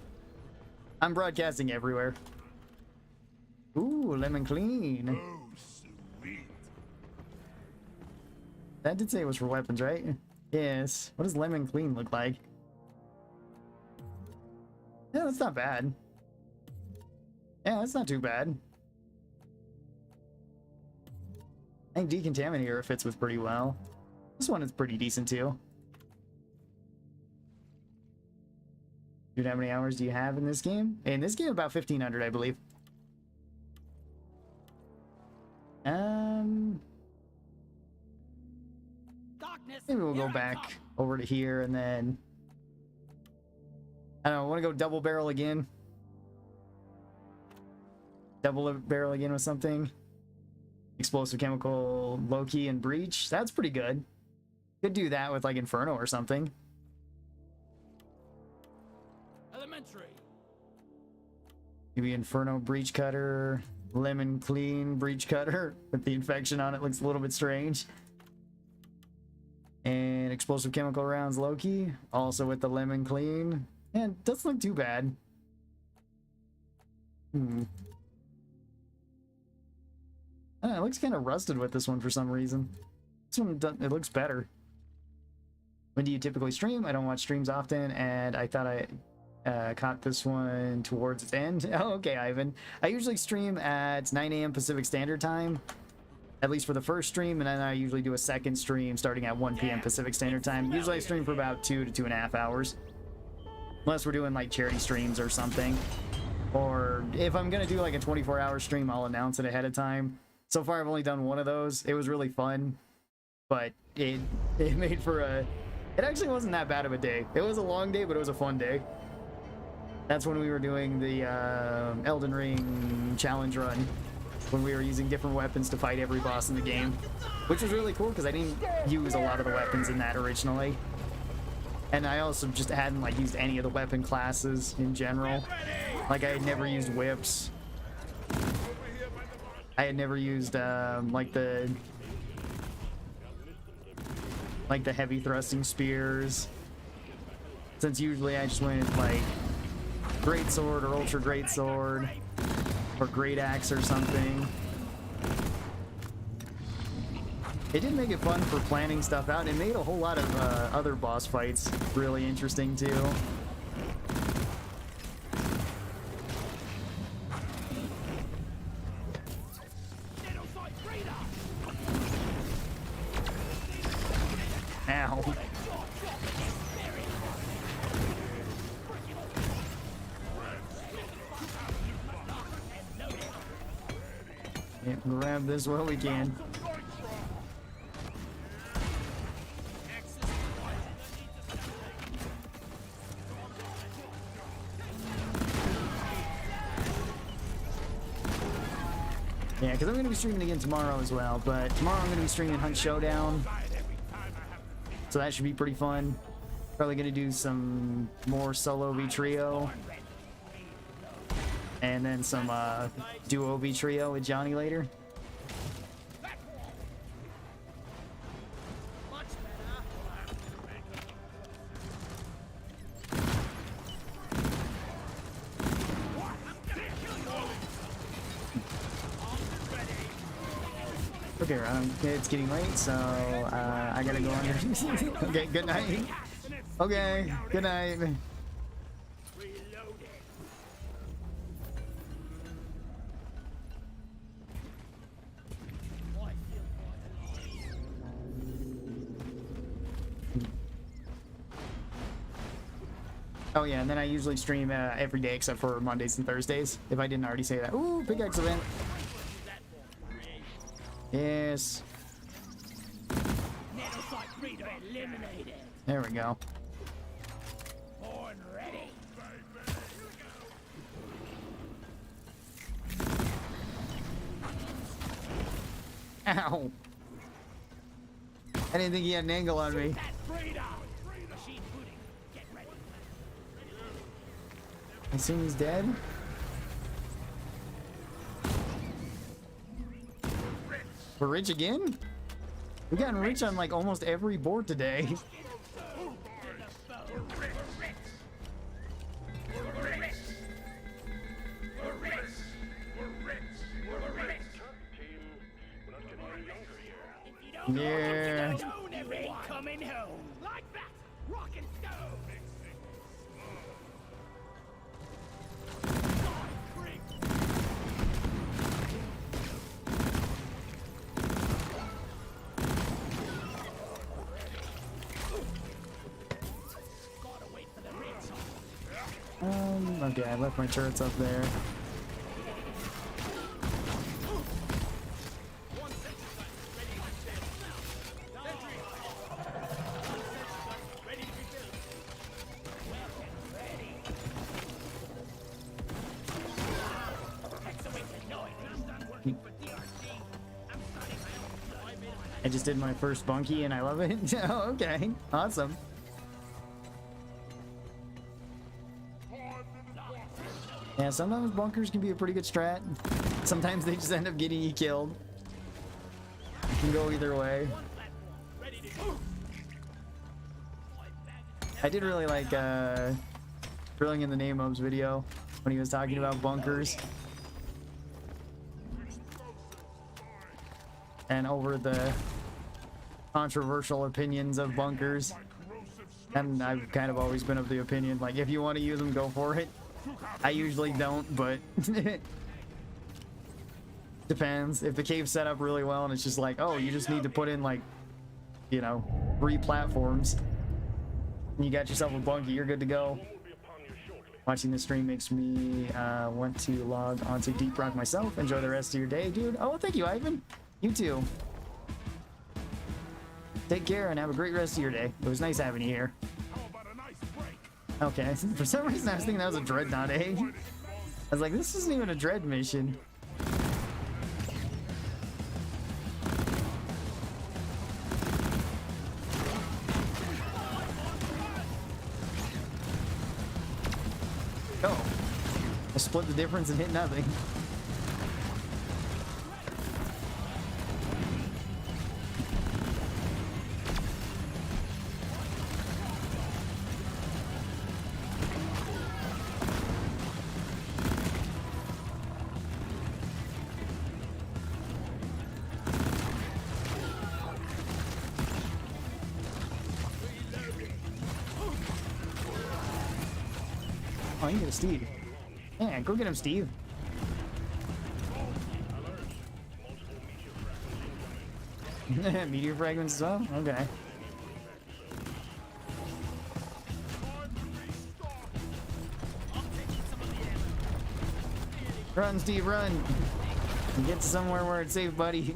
I'm broadcasting everywhere. Ooh, lemon clean. Oh, sweet. That did say it was for weapons, right? Yes. What does lemon clean look like? Yeah, that's not bad. Yeah, that's not too bad. I think decontaminator fits with pretty well. This one is pretty decent too. Dude, how many hours do you have in this game? In this game, about 1,500, I believe. Maybe we'll go back over to here and then... I don't know, I want to go double barrel again. Double barrel again with something. Explosive chemical, Loki, and breach. That's pretty good. Could do that with like Inferno or something. Elementary. Maybe Inferno breach cutter, lemon clean breach cutter with the infection on it looks a little bit strange. And explosive chemical rounds Loki, also with the lemon clean. And it doesn't look too bad. I don't know, it looks kind of rusted with this one for some reason. This one, it looks better. When do you typically stream? I don't watch streams often, and I thought I caught this one towards its end. Oh, okay, Ivan. I usually stream at 9 a.m. Pacific Standard Time, at least for the first stream, and then I usually do a second stream starting at 1 p.m. Pacific Standard Time. Usually I stream for about 2 to 2.5 hours. Unless we're doing like charity streams or something. Or if I'm gonna do like a 24-hour stream, I'll announce it ahead of time. So far I've only done one of those. It was really fun, but it made for a... It actually wasn't that bad of a day. It was a long day, but it was a fun day. That's when we were doing the Elden Ring challenge run, when we were using different weapons to fight every boss in the game, which was really cool because I didn't use a lot of the weapons in that originally. And I also just hadn't like used any of the weapon classes in general. Like I had never used whips. I had never used like the heavy thrusting spears. Since usually I just went like great sword or ultra great sword or great axe or something. It did make it fun for planning stuff out. It made a whole lot of other boss fights really interesting too. Ow. Yeah, grab this while we can. Yeah, because I'm going to be streaming again tomorrow as well, but tomorrow I'm going to be streaming Hunt Showdown. So that should be pretty fun. Probably gonna do some more solo v trio, and then some duo v trio with Johnny later. Okay, it's getting late, so I gotta go under. Okay, good night. Okay, good night. Oh yeah, and then I usually stream every day except for Mondays and Thursdays, if I didn't already say that. Ooh, pickaxe event. Yes. There we go. Ow. I didn't think he had an angle on me. I assume he's dead. We're rich again? We've gotten rich on like almost every board today. Yeah. Coming home like that. Rock and stone. Okay, I left my turrets up there. I just did my first bunkie and I love it. Oh, okay, awesome. Yeah, sometimes bunkers can be a pretty good strat. Sometimes they just end up getting you killed. It can go either way. I did really like Drilling in the Name of's video when he was talking about bunkers. And over the controversial opinions of bunkers. And I've kind of always been of the opinion, like, if you want to use them, go for it. I usually don't, but depends. If the cave's set up really well and it's just like, oh, you just need to put in like, you know, 3 platforms, and you got yourself a bunkie, you're good to go. Watching the stream makes me want to log onto Deep Rock myself. Enjoy the rest of your day, dude. Oh, thank you, Ivan. You too. Take care and have a great rest of your day. It was nice having you here. Okay, for some reason I was thinking that was a Dreadnought egg. I was like, this isn't even a Dread mission. Oh, I split the difference and hit nothing. Oh, you get a Steve. Yeah, go get him, Steve. Meteor fragments as well? Okay. Run, Steve, run! Get to somewhere where it's safe, buddy.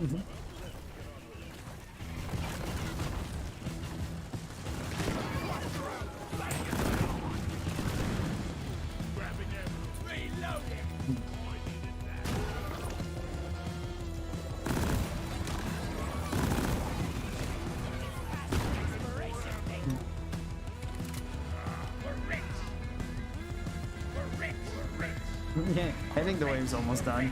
Yeah, I think the wave's almost done.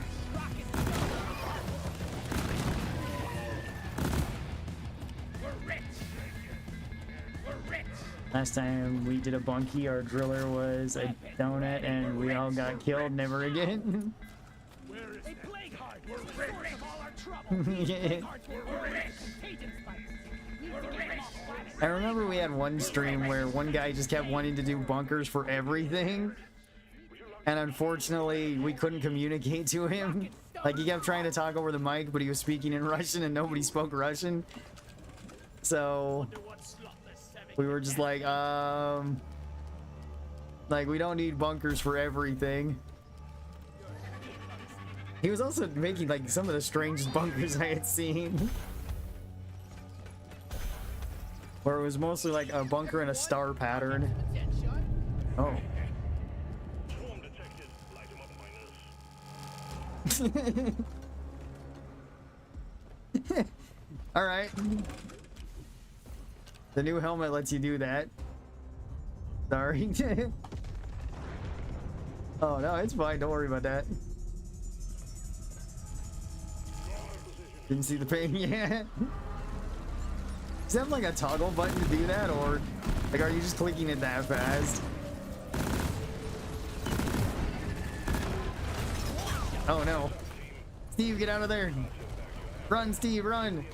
Last time we did a bunkie, our driller was a donut and we all got killed. Never again. A plague heart is the source of all our trouble. Plague hearts will contagion spikes. We need to get them off planet. I remember we had one stream where one guy just kept wanting to do bunkers for everything. And unfortunately, we couldn't communicate to him. Like, he kept trying to talk over the mic, but he was speaking in Russian and nobody spoke Russian. So we were just like, we don't need bunkers for everything. He was also making, like, some of the strangest bunkers I had seen. Where it was mostly like a bunker in a star pattern. Oh. Swarm detected. Light 'em up, miners. All right. The new helmet lets you do that. Sorry. Oh no, it's fine. Don't worry about that. Didn't see the ping. Yeah. Does it have like a toggle button to do that, or like are you just clicking it that fast? Oh no. Steve, get out of there. Run, Steve, run.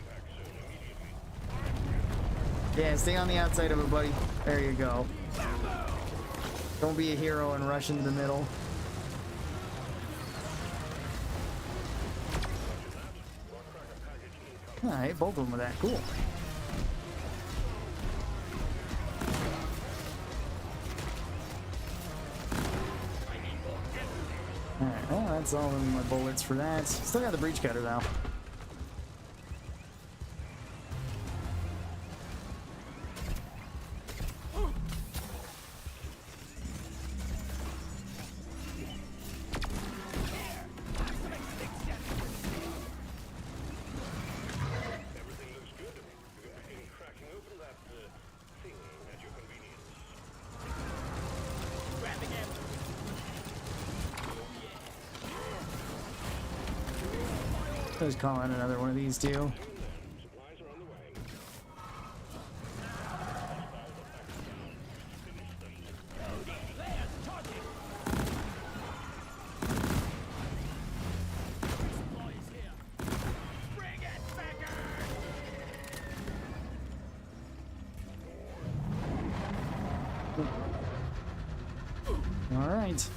Yeah, stay on the outside of it, buddy. There you go. Don't be a hero and rush into the middle. I hit both of them with that. Cool. Alright, well, that's all of my bullets for that. Still got the breach cutter, though. Let's call out another one of these two. Supplies are on the way. All right.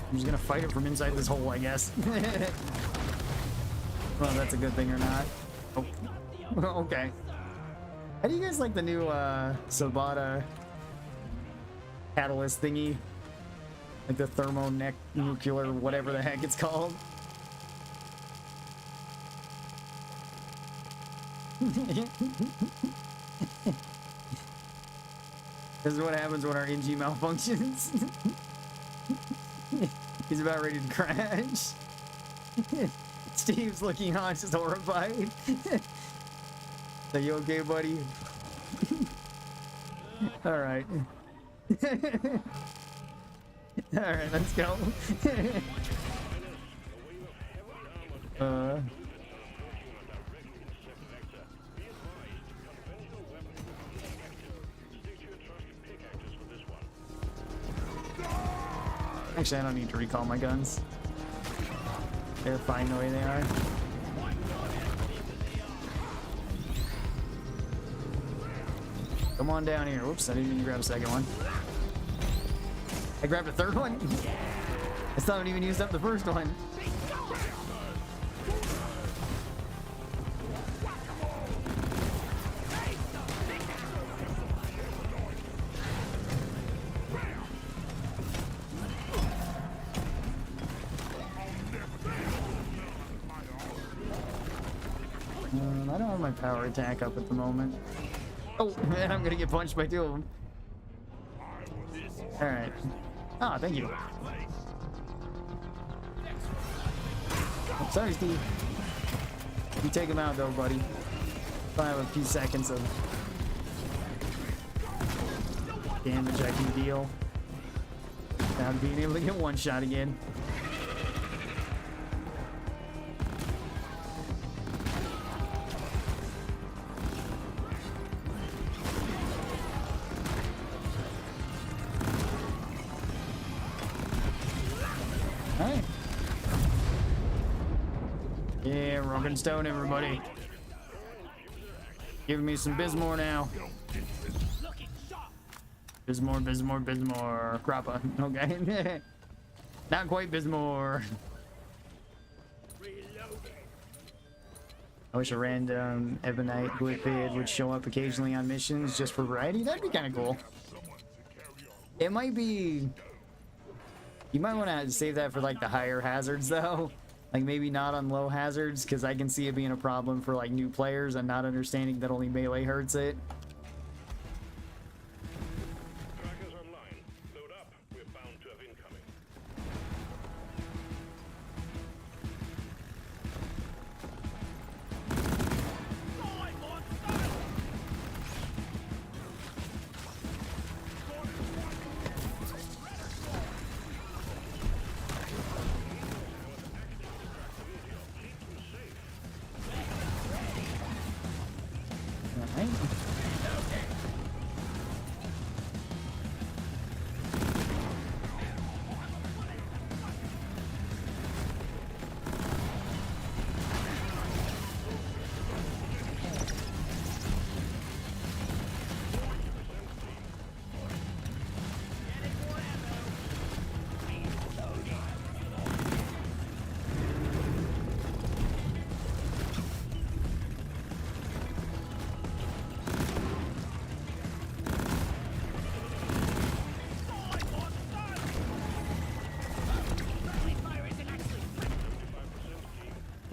I'm just gonna fight it from inside this hole, I guess. Well, that's a good thing or not. Oh. Okay. How do you guys like the new Sabata catalyst thingy? Like the thermonuclear, whatever the heck it's called. This is what happens when our NG malfunctions. He's about ready to crash. Steve's looking on, just horrified. Are you okay, buddy? All right. All right, let's go. Actually, I don't need to recall my guns. They're fine the way they are. Come on down here. Whoops, I didn't even grab a second one. I grabbed a third one? I still haven't even used up the first one. I don't have my power attack up at the moment. Oh, man, I'm gonna get punched by two of them. Alright. Ah, thank you. Oh, sorry, Steve. You take him out, though, buddy. I have a few seconds of damage I can deal. Not being able to get one shot again. Alright. Yeah, rock and stone, everybody. Give me some Bismore now. Bismore, Bismore, Bismore. Grappa. Okay. Not quite Bismore. I wish a random Ebonite Glyphid would show up occasionally on missions just for variety. That'd be kind of cool. It might be... You might want to save that for like the higher hazards though. Like maybe not on low hazards, because I can see it being a problem for like new players and not understanding that only melee hurts it. Trackers online. Load up. We're bound to have incoming.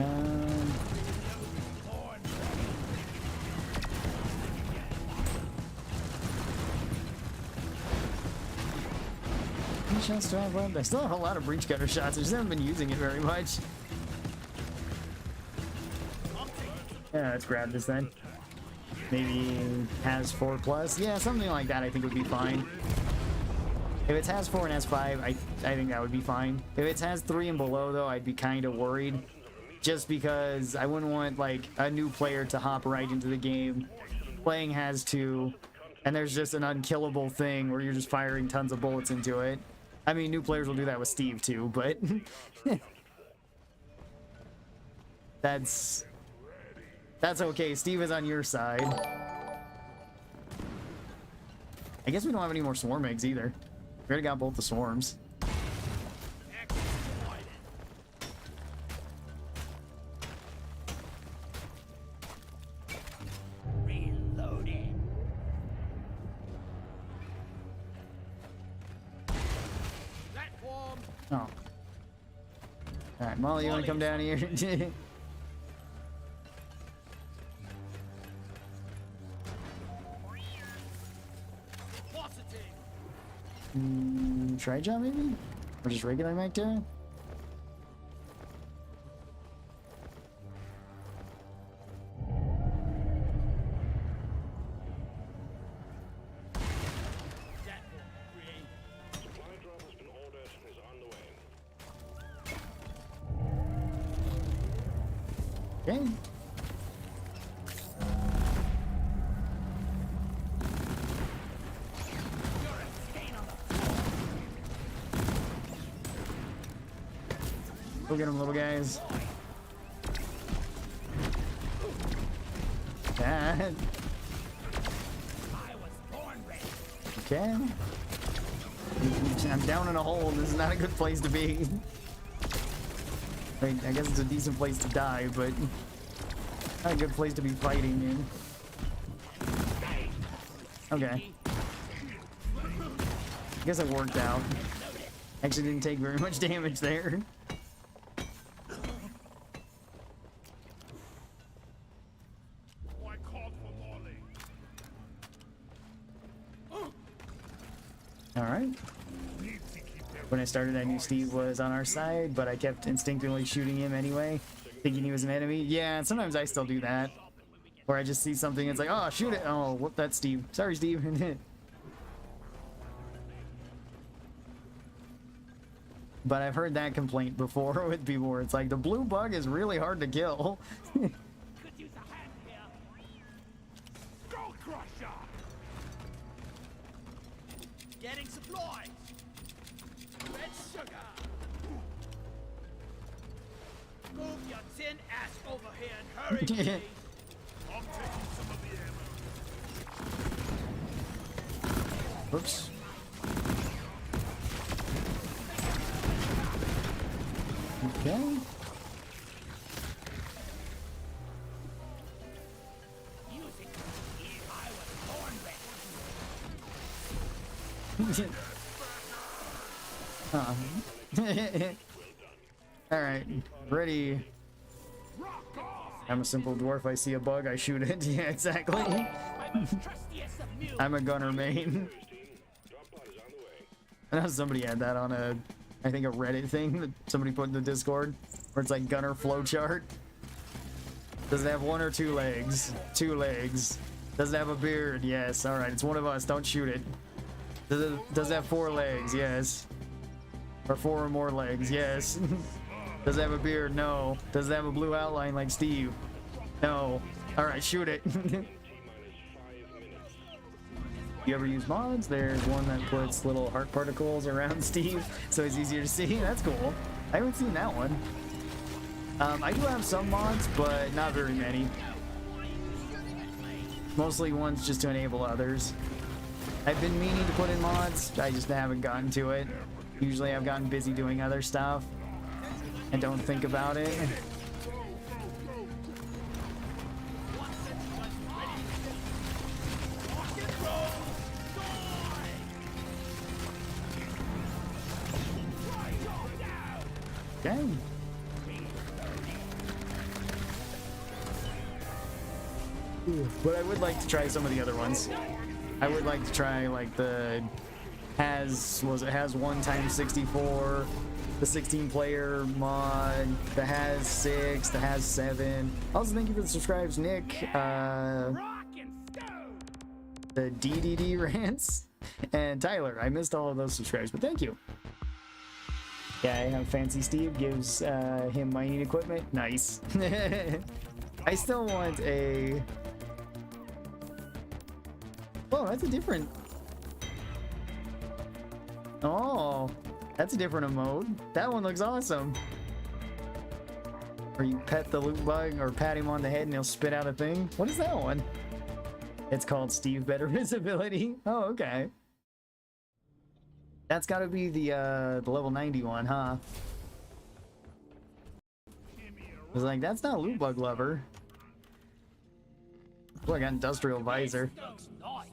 Alright. How many shots do I have left? I still have a lot of breach cutter shots. I just haven't been using it very much. Yeah, let's grab this then. Maybe has 4+. Yeah, something like that I think would be fine. If it's has 4 and has 5, I think that would be fine. If it's has 3 and below though, I'd be kind of worried. Just because I wouldn't want like a new player to hop right into the game playing has 2 and there's just an unkillable thing where you're just firing tons of bullets into it. I mean, new players will do that with Steve too, but that's okay. Steve is on your side. I guess we don't have any more swarm eggs either. We already got both the swarms. Oh. Alright, Molly, you wanna come down here? Try jump maybe? Or just regular MacLeod? Okay. Go get him, little guys. That. Okay. I'm down in a hole. This is not a good place to be. I mean, I guess it's a decent place to die, but not a good place to be fighting in. Okay. I guess it worked out. Actually didn't take very much damage there. Alright. When I started, I knew Steve was on our side, but I kept instinctively shooting him anyway, thinking he was an enemy. Yeah, and sometimes I still do that. Where I just see something, it's like, oh, shoot it! Oh, whoop, that's Steve. Sorry, Steve. But I've heard that complaint before with people where it's like, the blue bug is really hard to kill. Could use a hand here. Skull Crusher! Getting supplies. Red sugar. Move your tin ass over here and hurry, please. I'm taking some of the ammo. Oops. Okay. Music if I was born ready. Alright, ready. Rock on! I'm a simple dwarf. I see a bug, I shoot it. Yeah, exactly. My most trustiest of mules. I'm a gunner main. Drop pod is on the way. I know somebody had that on a, I think a Reddit thing that somebody put in the Discord, where it's like gunner flowchart. Does it have 1 or 2 legs? 2 legs. Does it have a beard? Yes. Alright, it's one of us. Don't shoot it. Does it have 4 legs? Yes. Or 4 or more legs? Yes. Does it have a beard? No. Does it have a blue outline like Steve? No. Alright, shoot it. You ever use mods? There's one that puts little heart particles around Steve, so it's easier to see. That's cool. I haven't seen that one. I do have some mods, but not very many. Mostly ones just to enable others. I've been meaning to put in mods, I just haven't gotten to it. Usually I've gotten busy doing other stuff and don't think about it. Okay. But I would like to try some of the other ones. I would like to try like the has 1 times 64, the 16 player mod, the has 6, the has 7. Also, thank you for the subscribes, Nick. Rock and stone. The DDD rants and Tyler. I missed all of those subscribes, but thank you. Yeah, I have Fancy Steve gives him mining equipment. Nice. I still want a. Oh, that's a different. Oh, that's a different emote. That one looks awesome. Or you pet the loot bug or pat him on the head and he'll spit out a thing. What is that one? It's called Steve Better Visibility. Oh, okay. That's got to be the level 91, huh? I was like, that's not Loot Bug Lover. Oh, I got Industrial Visor.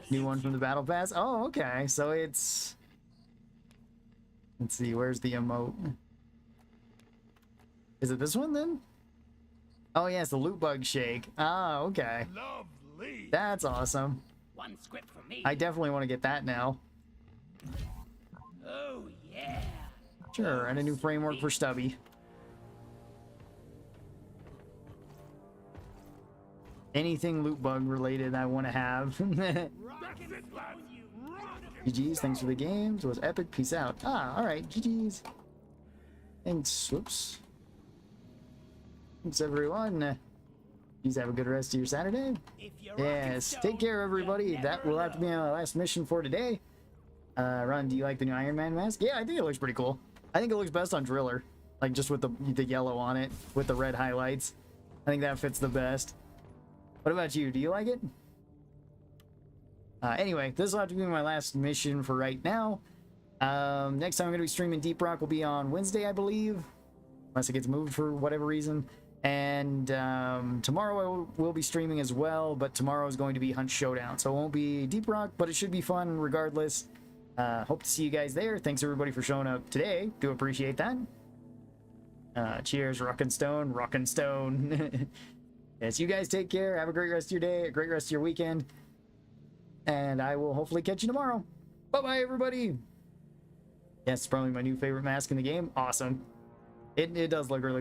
New one from the Battle Pass. Oh, okay. So it's... Let's see, where's the emote? Is it this one then? Oh, yeah, it's the Loot Bug Shake. Ah, okay. Lovely! That's awesome. One script for me. I definitely want to get that now. Oh yeah. Sure, and a new framework for Stubby. Anything loot bug related I want to have. GG's, thanks for the games. It was epic. Peace out. Ah, alright, GG's. Thanks. Whoops. Thanks, everyone. Please have a good rest of your Saturday. Yes, take care, everybody. That will have to be our last mission for today. Ron, do you like the new Iron Man mask? Yeah, I think it looks pretty cool. I think it looks best on Driller. Like, just with the yellow on it, with the red highlights. I think that fits the best. What about you? Do you like it? Anyway, this will have to be my last mission for right now. Next time I'm going to be streaming Deep Rock will be on Wednesday, I believe. Unless it gets moved for whatever reason. And tomorrow I will be streaming as well, but tomorrow is going to be Hunt Showdown. So it won't be Deep Rock, but it should be fun regardless. Hope to see you guys there. Thanks everybody for showing up today. Do appreciate that. Cheers, Rock and Stone, Rock and Stone. Yes, you guys take care. Have a great rest of your day, a great rest of your weekend. And I will hopefully catch you tomorrow. Bye-bye, everybody. Yes, it's probably my new favorite mask in the game. Awesome. It does look really